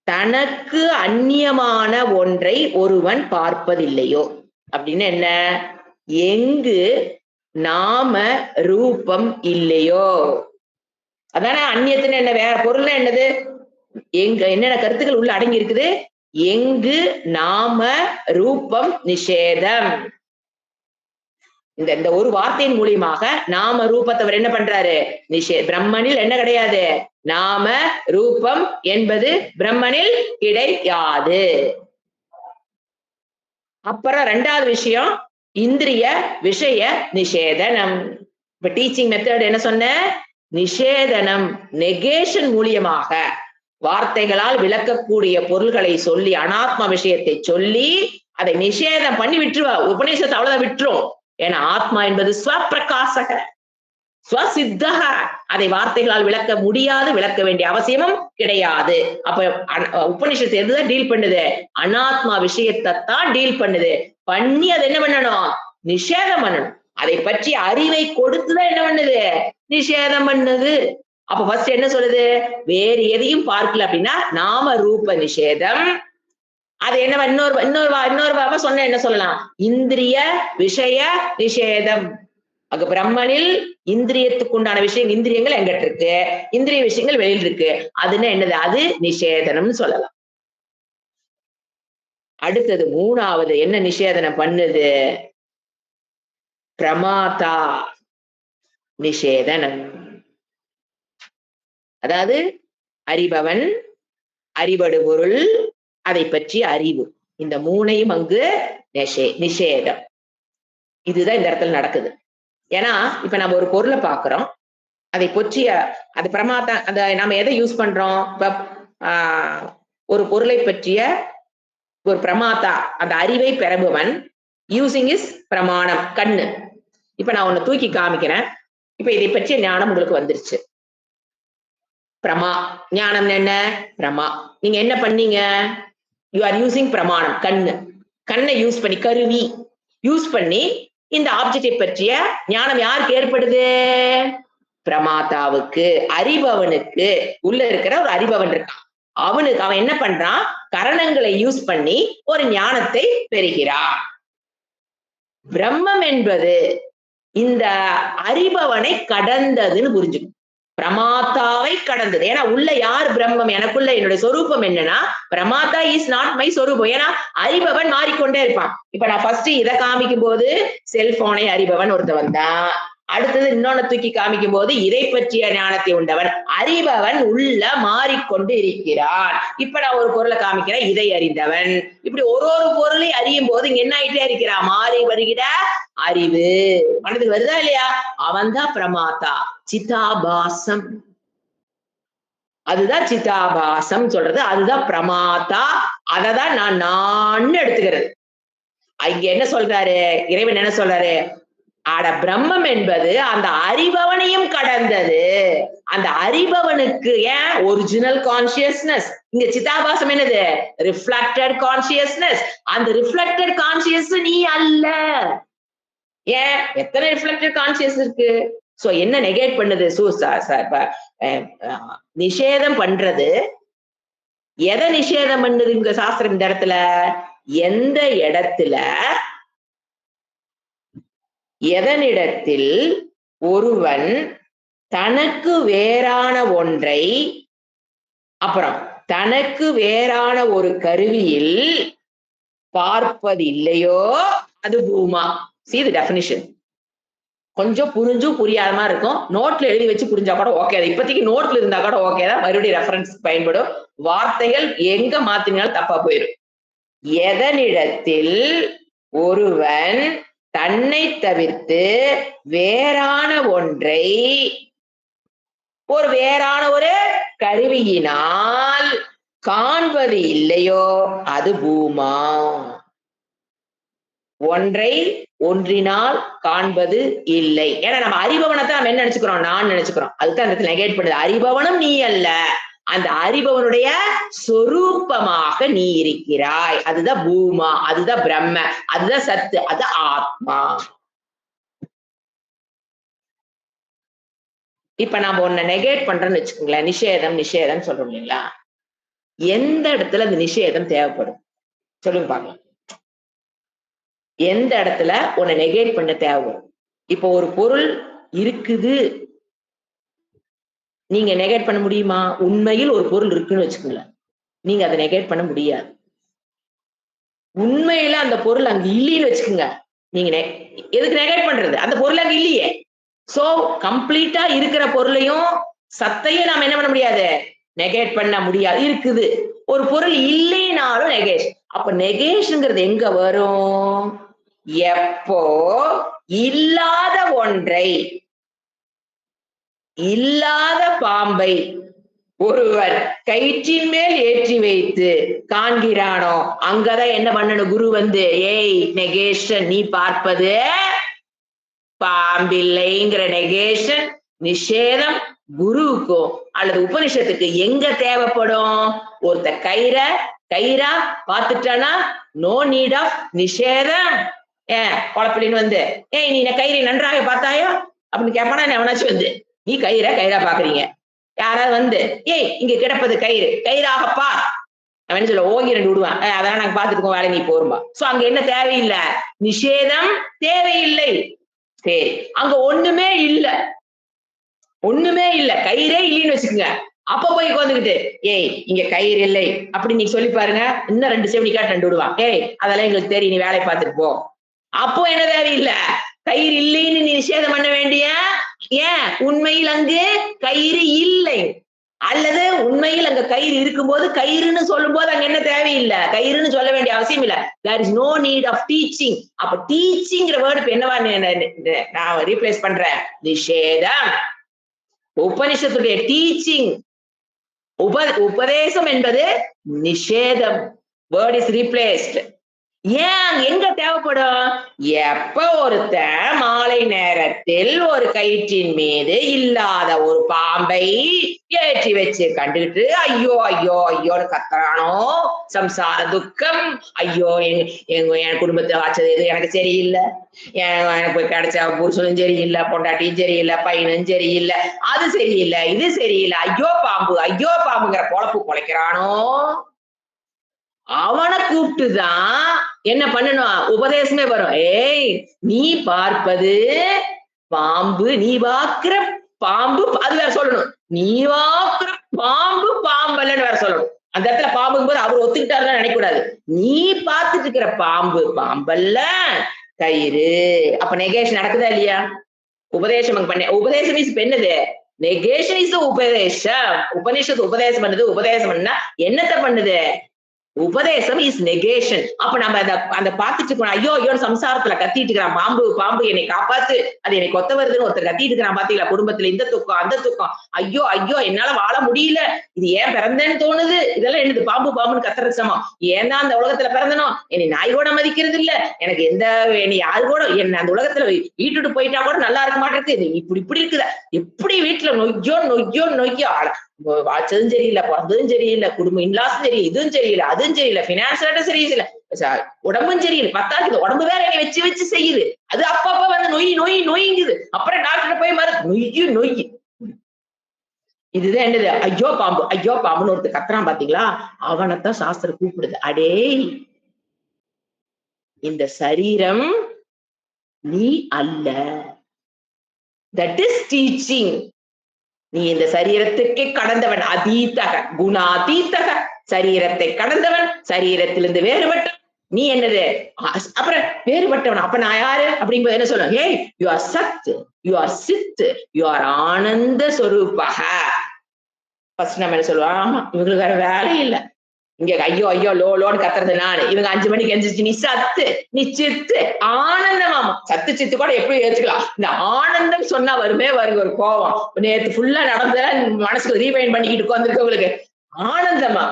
தனக்கு அந்நியமான ஒன்றை ஒருவன் பார்ப்பதில்லையோ அப்படின்னு என்ன, எங்கு நாம ரூபம் இல்லையோ. அதான அந்நியத்துன்னு என்ன, வேற பொருள்னா என்னது, எங்க என்னென்ன கருத்துக்கள் உள்ள அடங்கி இருக்குது, எங்கு நாம ரூபம் நிஷேதம். இந்த ஒரு வார்த்தையின் மூலியமாக நாம ரூபத்தவர் என்ன பண்றாரு, பிரம்மனில் என்ன கிடையாது, நாம ரூபம் என்பது பிரம்மனில் கிடையாது. அப்புறம் ரெண்டாவது விஷயம், இந்திரிய விஷய நிஷேதனம். இப்ப டீச்சிங் மெத்தட் என்ன சொன்ன, நிஷேதனம் நெகேஷன் மூலியமாக வார்த்தைகளால் விளக்கக்கூடிய பொருள்களை சொல்லி அனாத்ம விஷயத்தை சொல்லி அதை நிஷேதம் பண்ணி விட்டுருவா. உபநிஷத்தை அவ்வளவுதான் விட்டுரும். ஏன்னா ஆத்மா என்பது ஸ்வப்பிரகாசக ஸ்வசித்தக, அதை வார்த்தைகளால் விளக்க முடியாது, விளக்க வேண்டிய அவசியமும் கிடையாது. அப்ப உபநிஷத்து எதுதான் டீல் பண்ணுது, அனாத்மா விஷயத்தை தான் டீல் பண்ணுது. பண்ணி அதை என்ன பண்ணணும், நிஷேதம் பண்ணணும். அதை பற்றி அறிவை கொடுத்துதான் என்ன பண்ணுது, நிஷேதம் பண்ணுது. அப்ப ஃபர்ஸ்ட் என்ன சொல்லுது, வேறு எதையும் பார்க்கல அப்படின்னா நாம ரூப நிஷேதம். அது என்ன, இன்னொரு சொன்ன என்ன சொல்லலாம், இந்திரிய விஷய நிஷேதம். அங்க பிரம்மனில் இந்திரியத்துக்கு உண்டான விஷயம், இந்திரியங்கள் எங்கிட்ட இருக்கு, இந்திரிய விஷயங்கள் வெளியில் இருக்கு, அதுன்னு என்னது, அது நிஷேதனம்னு சொல்லலாம். அடுத்தது மூணாவது என்ன நிஷேதனம் பண்ணுது, பிரமாதா நிஷேதனம். அதாவது அறிபவன், அறிவடு பொருள், அதை பற்றி அறிவு, இந்த மூணையும் அங்கு நிஷேதம். இதுதான் இந்த இடத்துல நடக்குது. ஏன்னா இப்ப நம்ம ஒரு பொருளை பாக்குறோம், அதை பற்றிய அது பிரமாதா, அந்த நம்ம எதை யூஸ் பண்றோம், இப்ப ஒரு பொருளை பற்றிய ஒரு பிரமாதா, அந்த அறிவை பெறுபவன், யூசிங் இஸ் பிரமாணம், கண்ணு. இப்ப நான் உன்னை தூக்கி காமிக்கிறேன், இப்ப இதை பற்றிய ஞானம் உங்களுக்கு வந்துருச்சு. பிரமா ஞானம் என்ன, பிரமா. நீங்க என்ன பண்ணீங்க, யூ ஆர் யூசிங் பிரமாணம், கண்ணு. கண்ணை யூஸ் பண்ணி, கருவி யூஸ் பண்ணி இந்த ஆப்ஜெக்டை பற்றிய ஞானம் யாருக்கு ஏற்படுது, பிரமாதாவுக்கு, அறிபவனுக்கு. உள்ள இருக்கிற ஒரு அறிபவன் இருக்கான், அவனுக்கு அவன் என்ன பண்றான், கரணங்களை யூஸ் பண்ணி ஒரு ஞானத்தை பெறுகிறான். பிரம்மம் என்பது இந்த அறிபவனை கடந்ததுன்னு புரிஞ்சுக்கும், பிரமாத்தாவை கடந்தது. ஏன்னா உள்ள யார் பிரம்மம், எனக்குள்ள என்னுடைய சொரூபம் என்னன்னா பிரமாத்தா இஸ் நாட் மை சொரூபம். ஏன்னா அறிபவன் மாறிக்கொண்டே இருப்பான். இப்ப நான் ஃபர்ஸ்ட் இதை காமிக்கும் போது செல்போனை அறிபவன் ஒருத்தவன் தான், அடுத்தது இன்னொன்னு தூக்கி காமிக்கும் போது இதை பற்றிய ஞானத்தை உண்டவன், அறிபவன் உள்ள மாறிக்கொண்டு இருக்கிறான். இப்ப நான் ஒரு பொருளை காமிக்கிறேன், இதை அறிந்தவன். இப்படி ஒரு பொருளை அறியும் போது இங்க என்ன ஆயிட்டே இருக்கிறான், மாறி வருகிற அறிவு மனதுக்கு வருதா இல்லையா, அவன் தான் பிரமாத்தா. சிதாபாசம், அதுதான் சிதாபாசம் சொல்றது, அதுதான் பிரமாத்தா. அததான் நான் எடுத்துக்கிறது. இங்க என்ன சொல்றாரு இறைவன், என்ன சொல்றாரு, ஆட பிரம்மம் என்பது அந்த அறிபவனையும் கடந்தது. அந்த அறிபவனுக்கு ஏன் ஒரிஜினல் கான்சியஸ்னஸ், இங்க சிதாபாசம் என்னது, ரிஃப்ளெக்டட் கான்சியஸ்னஸ். அந்த ரிஃப்ளெக்டட் கான்சியஸ் நீ அல்ல. ஏன், எத்தனை ரிஃப்ளெக்டட் கான்சியஸ் இருக்கு. சோ என்ன நெகேட் பண்ணுது, நிஷேதம் பண்றது. எதை நிஷேதம் பண்ணுது இங்க சாஸ்திரம் இந்த இடத்துல, எந்த இடத்துல எதனிடத்தில் ஒருவன் தனக்கு வேறான ஒன்றை, அப்புறம் தனக்கு வேறான ஒரு கருவியில் பார்ப்பதில்லையோ அது பூமா. See the definition. கொஞ்சம் புரிஞ்சும் புரியாத மாதிரி இருக்கும், நோட்ல எழுதி வச்சு புரிஞ்சா கூட ஓகே, அது இப்போதைக்கு நோட்ல இருந்தா கூட ஓகே தான், மறுபடியும் ரெஃபரன்ஸ் பயன்படும். வார்த்தைகள் எங்க மாத்தினாலும் தப்பா போயிடும். எதனிடத்தில் ஒருவன் தன்னை தவிர்த்து வேறான ஒன்றை வேறான ஒரு கருவியினால் காண்பது இல்லையோ அது பூமா. ஒன்றை ஒன்றினால் காண்பது இல்லை. ஏன்னா நம்ம அறிபவனத்தை நம்ம என்ன நினைச்சுக்கிறோம், நான் நினைச்சுக்கிறோம். அதுதான் அந்த இடத்துல நெகேட் பண்ணுது. அறிபவனும் நீ அல்ல, அந்த அறிபவனுடைய சொரூபமாக நீ இருக்கிறாய். அதுதான் பூமா, அதுதான் பிரம்ம, அதுதான் சத்து, அதுதான் ஆத்மா. இப்ப நாம ஒன்ன நெகேட் பண்றோம்னு வச்சுக்கோங்களேன், நிஷேதம் நிஷேதம் சொல்றோம் இல்லைங்களா? எந்த இடத்துல அந்த நிஷேதம் தேவைப்படும் சொல்லுங்க பாக்கலாம். எந்த இடத்துல உன்னை நெகேட் பண்ண தேவைப்படும்? இப்போ ஒரு பொருள் இருக்குது, நீங்க நெகேட் பண்ண முடியுமா? உண்மையில் ஒரு பொருள் இருக்குன்னு வச்சுக்கோங்களேன், நீங்க அதை நெகேட் பண்ண முடியாது. உண்மையில அந்த பொருள் அங்க இல்லைன்னு வச்சுக்கோங்க, நீங்க எதுக்கு நெகேட் பண்றது? அந்த பொருள் அங்க இல்லையே. சோ கம்ப்ளீட்டா இருக்கிற பொருளையும் சத்தையும் நாம என்ன பண்ண முடியாது, நெகேட் பண்ண முடியாது. இருக்குது ஒரு பொருள் இல்லைனாலும் நெகேஷன். அப்ப நெகேஷன்ங்கிறது எங்க வரும்? எப்போ இல்லாத ஒன்றை, இல்லாத பாம்பை ஒருவர் கயிற்றின் மேல் ஏற்றி வைத்து காண்கிறானோ அங்கதான் என்ன பண்ணணும் குரு வந்து, ஏய் நெகேஷன், நீ பார்ப்பது பாம்பில்லைங்கிற நெகேஷன் நிஷேதம் குருவுக்கும் அல்லது உபனிஷத்துக்கு எங்க தேவைப்படும்? ஒருத்த கயிறா பார்த்துட்டானா நோ நீட் ஆஃப் நிஷேதம். ஏன் குழப்பலின்னு வந்து, ஏய் நீ கயிறை நன்றாக பார்த்தாயோ அப்படின்னு கேட்பானா எவனாச்சும் வந்து, நீ கயிறா பாக்குறீங்க, யாராவது வந்து ஏய் இங்க கிடப்பது கயிறாகப்பா அவன் சொல்ல ஓங்கி 2 விடுவான், அதெல்லாம் நாங்க பாத்துருக்கோம் வேலை நீ போரும்பா. சோ அங்க என்ன தேவையில்லை, நிஷேதம் தேவையில்லை. சரி, அங்க ஒண்ணுமே இல்ல, கயிறே இல்லைன்னு வச்சுக்கோங்க. அப்ப போய் உட்காந்துக்கிட்டு ஏய் இங்க கயிறு இல்லை அப்படி நீ சொல்லி பாருங்க, இன்னும் 2 செவனி காட்டு 2 விடுவான், ஏய் அதெல்லாம் எங்களுக்கு தெரியும், நீ வேலையை பார்த்துட்டு போ. அப்போ என்ன தேவையில்லை, கயிறு இல்லைன்னு நீ நிஷேதம் பண்ண வேண்டிய. ஏன்? உண்மையில் அங்கு கயிறு இல்லை, அல்லது உண்மையில் அங்க கயிறு இருக்கும்போது கயிறுன்னு சொல்லும் போது அங்க என்ன தேவையில்லை, கயிறுன்னு சொல்ல வேண்டிய அவசியம் இல்ல. there is no need of teaching. அப்ப டீச்சிங்கிற வேர்டு இப்ப என்னவா நான் ரீப்ளேஸ் பண்றேன், நிஷேதம். உபனிஷத்துடைய டீச்சிங், உபதேசம் என்பது நிஷேதம். Word is replaced. ஏன் எங்க தேவைப்படும்? எப்ப ஒருத்த மாலை நேரத்தில் ஒரு கயிற்றின் மீது இல்லாத ஒரு பாம்பை ஏற்றி வச்சு கண்டுகிட்டு ஐயோ ஐயோ ஐயோன்னு கத்துறானோ, சம்சார துக்கம், ஐயோ என் குடும்பத்தை வாச்சது எது எனக்கு சரியில்லை, எனக்கு கிடைச்ச புருஷனும் சரியில்லை, பொண்டாட்டியும் சரியில்லை, பையனும் சரியில்லை, அது சரியில்லை, இது சரியில்லை, ஐயோ பாம்புங்கிற பொழப்பு பொழைக்கிறானோ, அவனை கூப்பிட்டுதான் என்ன பண்ணணும், உபதேசமே வரும். ஏய் நீ பார்ப்பது பாம்பு, நீ பார்க்கிற பாம்பு, அது வேற சொல்லணும். நீ பார்க்கிற பாம்பு பாம்பல்லன்னு வேற சொல்லணும். அந்த இடத்துல பாம்புக்கும் போது அவர் ஒத்துக்கிட்டாருன்னு நினைக்கக்கூடாது. நீ பார்த்துட்டு இருக்கிற பாம்பு பாம்பல்ல, கயிறு. அப்ப நெகேஷன் நடக்குதா இல்லையா? உபதேசம் பண்ண, உபதேசம் இஸ் என்னது, நெகேஷன் இஸ் உபதேசம். உபநிஷத்து உபதேசம் பண்ணுது, உபதேசம் பண்ணா என்னத்த பண்ணுது, உபதேசம் இஸ் நெகேஷன். அப்ப நம்ம அந்த பார்த்துட்டு இருக்கோம், ஐயோ ஐயோ சம்சாரத்துல கத்திட்டு இருக்கிறான், பாம்பு என்னை காப்பாத்து, அது என்னை கொத்த வருதுன்னு ஒருத்தர் கத்திட்டு இருக்கிறான் பாத்தீங்களா, குடும்பத்துல இந்த துக்கம் அந்த துக்கம், ஐயோ ஐயோ என்னால வாழ முடியல, இது ஏன் பிறந்தேன்னு தோணுது, இதெல்லாம் என்னது பாம்புன்னு கத்துறது சமம். ஏன் தான் அந்த உலகத்துல பிறந்தனும், என்னை நாய் கூட மதிக்கிறது இல்ல, எனக்கு என்னை யாரு கூட என்ன அந்த உலகத்துல வீட்டுட்டு போயிட்டா கூட நல்லா இருக்க மாட்டேங்குது, இப்படி இருக்குத, எப்படி வீட்டுல நொய்யோ வாச்சதும் சரியில்லை, பிறந்ததும் சரியில்லை, குடும்பம் இன்லாஸும் சரியில்லை, இதுவும் சரியில்லை, அதுவும் சரியில்லை, பினான்சியல் சரியில்லை, உடம்பும் சரியில்லை, பத்தாக்குது உடம்பு வேற என்னை வச்சு செய்யுது, அது அப்பப்ப வந்து நொய்ங்குது, அப்புறம் டாக்டர் போய் நொய். இதுதான் என்னது, ஐயோ பாம்புன்னு ஒருத்தர் கத்துறான் பாத்தீங்களா, அவனைத்தான் சாஸ்திரம் கூப்பிடுது. அடே இந்த சரீரம் நீ அல்ல, தட் இஸ் டீச்சிங். நீ இந்த சரீரத்துக்கே கடந்தவன், அதீத்தக குணாதீத்தக, சரீரத்தை கடந்தவன், சரீரத்திலிருந்து வேறுபட்டவன். நீ என்னது அப்புறம் வேறுபட்டவன், அப்ப நான் யாரு அப்படிங்கும்போது என்ன சொல்லுவேன், ஏய் யூ ஆர் சத், you are Sid, you are Ananda ஸ்வரூபக. First நம்ம என்ன சொல்லுவோம், ஆமா இவங்களுக்கு வேற வேலை இல்லை, இங்க ஐயோ ஐயோ லோன்னு கத்துறது நானு. இவங்க 5 மணிக்கு எந்திரிச்சு நீ சத்து, நீ சித்து, ஆனந்தமாமா. சத்து சித்து கூட எப்படி ஏத்துக்கலாம். இந்த ஆனந்தம் சொன்னா வருமே வருங்க ஒரு கோவம். நேத்து ஃபுல்லா நடந்த மனசுக்கு ரீவைண்ட் பண்ணிக்கிட்டு உட்கார்ந்துருக்கவங்களுக்கு ஆனந்தமா.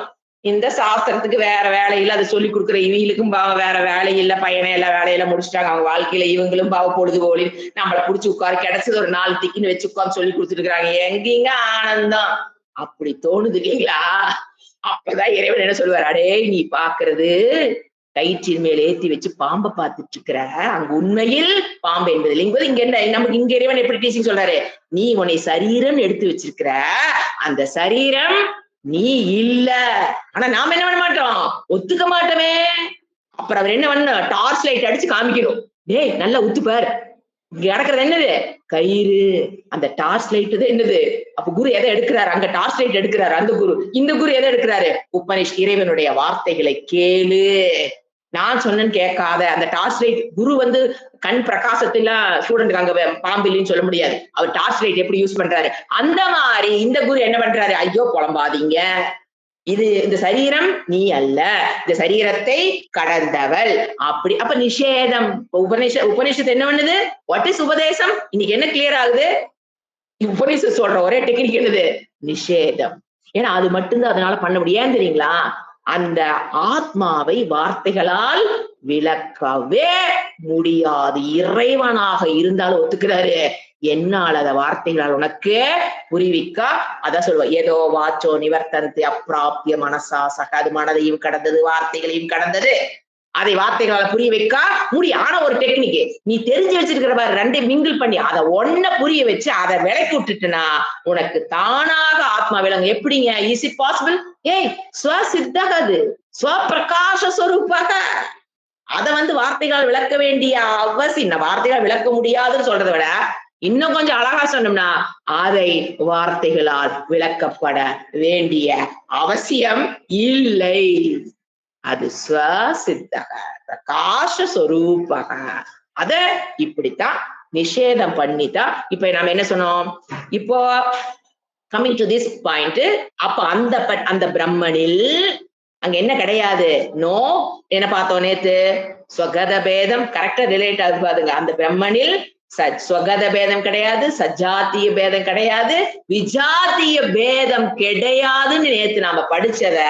இந்த சாஸ்திரத்துக்கு வேற வேலை இல்ல, அதை சொல்லி கொடுக்குற இவங்களுக்கும் பாவம் வேற வேலை இல்ல, பையனே எல்லா வேலையெல்லாம் முடிச்சுட்டாங்க அவங்க வாழ்க்கையில, இவங்களும் பாவ பொழுதுபோலி நம்மளை புடிச்சு உட்காரு கிடைச்சது ஒரு 4 திக்குன்னு வச்சு உட்கார்ந்து சொல்லி கொடுத்துட்டு இருக்காங்க. எங்கீங்க ஆனந்தம்? அப்படி தோணுது இல்லைங்களா? அப்பதான் இறைவன் என்ன சொல்லுவார், அடே நீ பாக்குறது கயிற்றின் மேல் ஏத்தி வச்சு பாம்பை பார்த்துட்டு இருக்கிற, அங்க உண்மையில் பாம்பு என்பது இல்லைங்க. இங்க என்ன நமக்கு இங்க இறைவன் எப்படி டீச்சிங் சொல்றாரு, நீ உன்னை சரீரம் எடுத்து வச்சிருக்கிற, அந்த சரீரம் நீ இல்ல. ஆனா நாம என்ன பண்ண மாட்டோம், ஒத்துக்க மாட்டோமே. அப்புறம் அவர் என்ன பண்ண, டார்ச் லைட் அடிச்சு காமிக்கணும், டேய் நல்லா உத்துப்பார், இங்க நடக்கிறது என்னது கயிறு, அந்த டார்ச் லைட் என்னது. அப்ப குரு எதை எடுக்கிறாரு, அங்க டார்ச் லைட் எடுக்கிறாரு அந்த குரு, இந்த குரு எதை எடுக்கிறாரு, இறைவனுடைய வார்த்தைகளை கேளு, நான் சொன்னேன்னு கேட்காத. அந்த டார்ச் லைட் குரு கண் பிரகாசத்திலாம் ஸ்டூடெண்ட்டுக்கு அங்க பாம்பில்லைன்னு சொல்ல முடியாது, அவர் டார்ச் லைட் எப்படி யூஸ் பண்றாரு அந்த மாதிரி இந்த குரு என்ன பண்றாரு, ஐயோ புலம்பாதீங்க, இது இந்த சரீரம் நீ அல்ல, இந்த சரீரத்தை கடந்தவள். அப்படி அப்ப நிஷேதம். உபநிஷத்து என்ன பண்ணுது, வாட் இஸ் உபதேசம், இன்னைக்கு என்ன கிளியர் ஆகுது, உபநிஷத்து சொல்ற ஒரே டெக்னிக் என்னது, நிஷேதம். ஏன்னா அது மட்டும்தான் அதனால பண்ண முடியும். ஏன் தெரியுங்களா, அந்த ஆத்மாவை வார்த்தைகளால் விளக்கவே முடியாது. இறைவனாக இருந்தாலும் ஒத்துக்கிறாரு, என்னால் அத வார்த்தைகளால் உனக்கு புரிவிக்க. அதான் சொல்லுவா, ஏதோ வாச்சோ நிவர்த்தந்தி அப்பிராபிய மனசா சக, அது மனதையும் கடந்தது வார்த்தைகளையும் கடந்தது, அதை வார்த்தைகளால் புரிய வைக்க முடியும். ஆனா ஒரு டெக்னிக், நீ தெரிஞ்சு வச்சிருக்கிற பாரு, ரெண்டை மிங்கிள் பண்ணி அதை ஒன்ன புரிய வச்சு அதை விளக்கி விட்டுட்டுனா உனக்கு தானாக ஆத்மா விளங்கும். எப்படிங்க, இஸ் இட் பாசிபிள்? ஏய் ஸ்வசித்தக, அது ஸ்வபிரகாச ஸ்வரூபக, அதை வார்த்தைகளால் விளக்க வேண்டிய அவசியம், வார்த்தைகளால் விளக்க முடியாதுன்னு சொல்றதை விட இன்னும் கொஞ்சம் அழகா சொன்னோம்னா, அதை வார்த்தைகளால் விளக்கப்பட வேண்டிய அவசியம் இல்லை. அது ஸ்வசித்தக பிரகாச ஸ்வரூபக. அத இப்படித்தான் நிஷேதம் பண்ணித்தான். இப்ப நாம என்ன சொன்னோம், இப்போ கமிங் டு திஸ் பாயிண்ட், அப்ப அந்த பிரம்மனில் அங்க என்ன கிடையாது, நோ, என்ன பார்த்தோம் நேத்து, ஸ்வகத பேதம் கரெக்டா ரிலேட் ஆகுது பாருங்க. அந்த பிரம்மனில் ஸ்வகத பேதம் கிடையாது, சஜாத்திய பேதம் கிடையாது, விஜாத்திய பேதம் கிடையாதுன்னு நேத்து நாம படிச்சத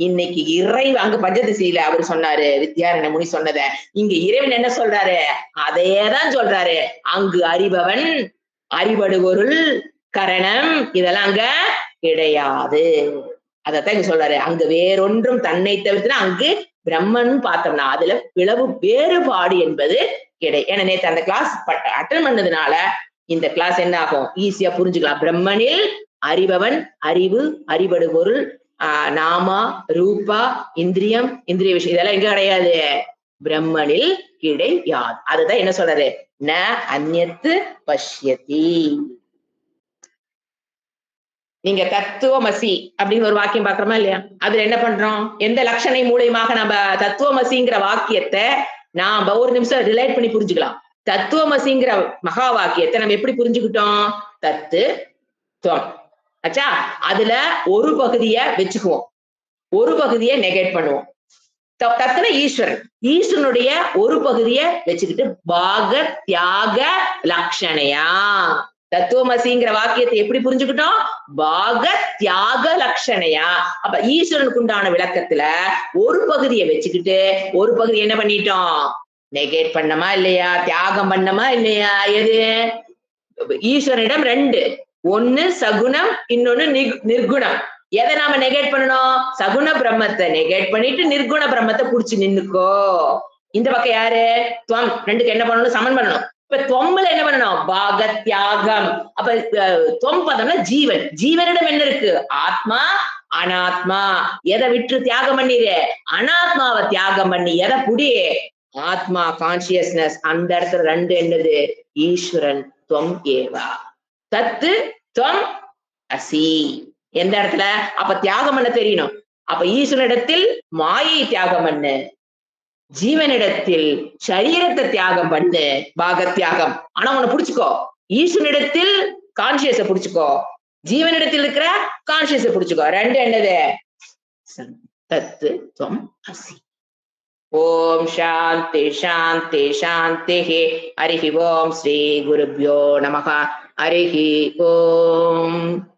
இன்னைக்கு இறைவன் அங்க பஞ்சதசியில அவர் சொன்னாரு, வித்யாரண்ய முனி சொன்னத இங்க இறைவன் என்ன சொல்றாரு, அதையேதான் சொல்றாரு. அங்கு அறிபவன், அறிபடுபொருள், கரணம், இதெல்லாம் அங்க கிடையாது. அதத்தான் இங்க சொல்றாரு, அங்க வேறொன்றும் தன்னை தவிர்த்துனா அங்கு பிரம்மன் பார்த்தோம்னா அதுல பிளவு வேறுபாடு என்பது ஏன்னா நேற்று அந்த கிளாஸ் அட்டன் பண்ணதுனால இந்த கிளாஸ் என்ன ஆகும், ஈஸியா புரிஞ்சுக்கலாம். பிரம்மனில் அறிபவன், அறிவு, அறிபடு பொருள், நாமா, ரூபா, இந்திரியம், இந்திரிய விஷயம், இதெல்லாம் எங்க கிடையாது, பிரம்மனில் கிடையாது. அதுதான் என்ன சொல்றாரு, ந அந்யத்து பஷ்யதி. நீங்க தத்துவமசி அப்படின்னு ஒரு வாக்கியம் பாக்குறோமா இல்லையா, அதுல என்ன பண்றோம், எந்த லட்சணை மூலியமாக நம்ம தத்துவமசிங்கிற வாக்கியத்தை நாம ஒரு நிமிஷம் ரிலேட் பண்ணி புரிஞ்சுக்கலாம். தத்துவமசிங்கிற மகா வாக்கியத்தை நம்ம எப்படி புரிஞ்சுக்கிட்டோம், தத்து துவம் ஆச்சா, அதுல ஒரு பகுதியை வச்சுக்குவோம், ஒரு பகுதியை நெகேட் பண்ணுவோம். தத்துன ஈஸ்வரன், ஈஸ்வரனுடைய ஒரு பகுதியை வச்சுக்கிட்டு பாக தியாக லட்சணையா, தத்துவமசிங்கிற வாக்கியத்தை எப்படி புரிஞ்சுக்கிட்டோம், பாக தியாக லட்சணையா. அப்ப ஈஸ்வரனுக்கு உண்டான விளக்கத்துல ஒரு பகுதியை வச்சுக்கிட்டு ஒரு பகுதி என்ன பண்ணிட்டோம், நெகேட் பண்ணமா இல்லையா, தியாகம் பண்ணமா இல்லையா. எது, ஈஸ்வரனிடம் 2, ஒண்ணு சகுணம், இன்னொன்னு நிர்குணம். எதை நாம நெகேட் பண்ணணும், சகுண பிரம்மத்தை நெகேட் பண்ணிட்டு நிர்குண பிரம்மத்தை புடிச்சு நின்னுக்கோ. இந்த பக்கம் யாரு, துவம், 2க்கு என்ன பண்ணணும், சமன் பண்ணணும். இப்ப தொம்புல என்ன பண்ணணும், பாக தியாகம். அப்ப தொம் பார்த்தோம்னா ஜீவன், ஜீவனிடம் என்ன இருக்கு, ஆத்மா அனாத்மா. எதை விட்டு தியாகம் பண்ணிரு, அனாத்மாவை தியாகம் பண்ணி எதை புடி, ஆத்மா கான்சியஸ்னஸ். அந்த இடத்துல 2 என்னது, ஈஸ்வரன் துவம் ஏவா, தத்து துவம் அசி. எந்த இடத்துல, அப்ப தியாகம் பண்ண தெரியணும். அப்ப ஈஸ்வரனிடத்தில் மாயை தியாகம் பண்ணு, ஜீவனிடத்தில் சரீரத்தை தியாகம் பண்ணு, பாக தியாகம். ஆனா உன்னை புடிச்சுக்கோ, ஈஸ்வரனிடத்தில் கான்சியஸ புடிச்சுக்கோ, ஜீவனிடத்தில் இருக்கிற கான்சியஸ புடிச்சுக்கோ. 2 என்னது, தத்து துவம் அசி. ஓம் சாந்தி சாந்தி சாந்தி. ஹரிஹி ஓம் ஸ்ரீ குருப்யோ நமஹ. ஹரிஹி ஓம்.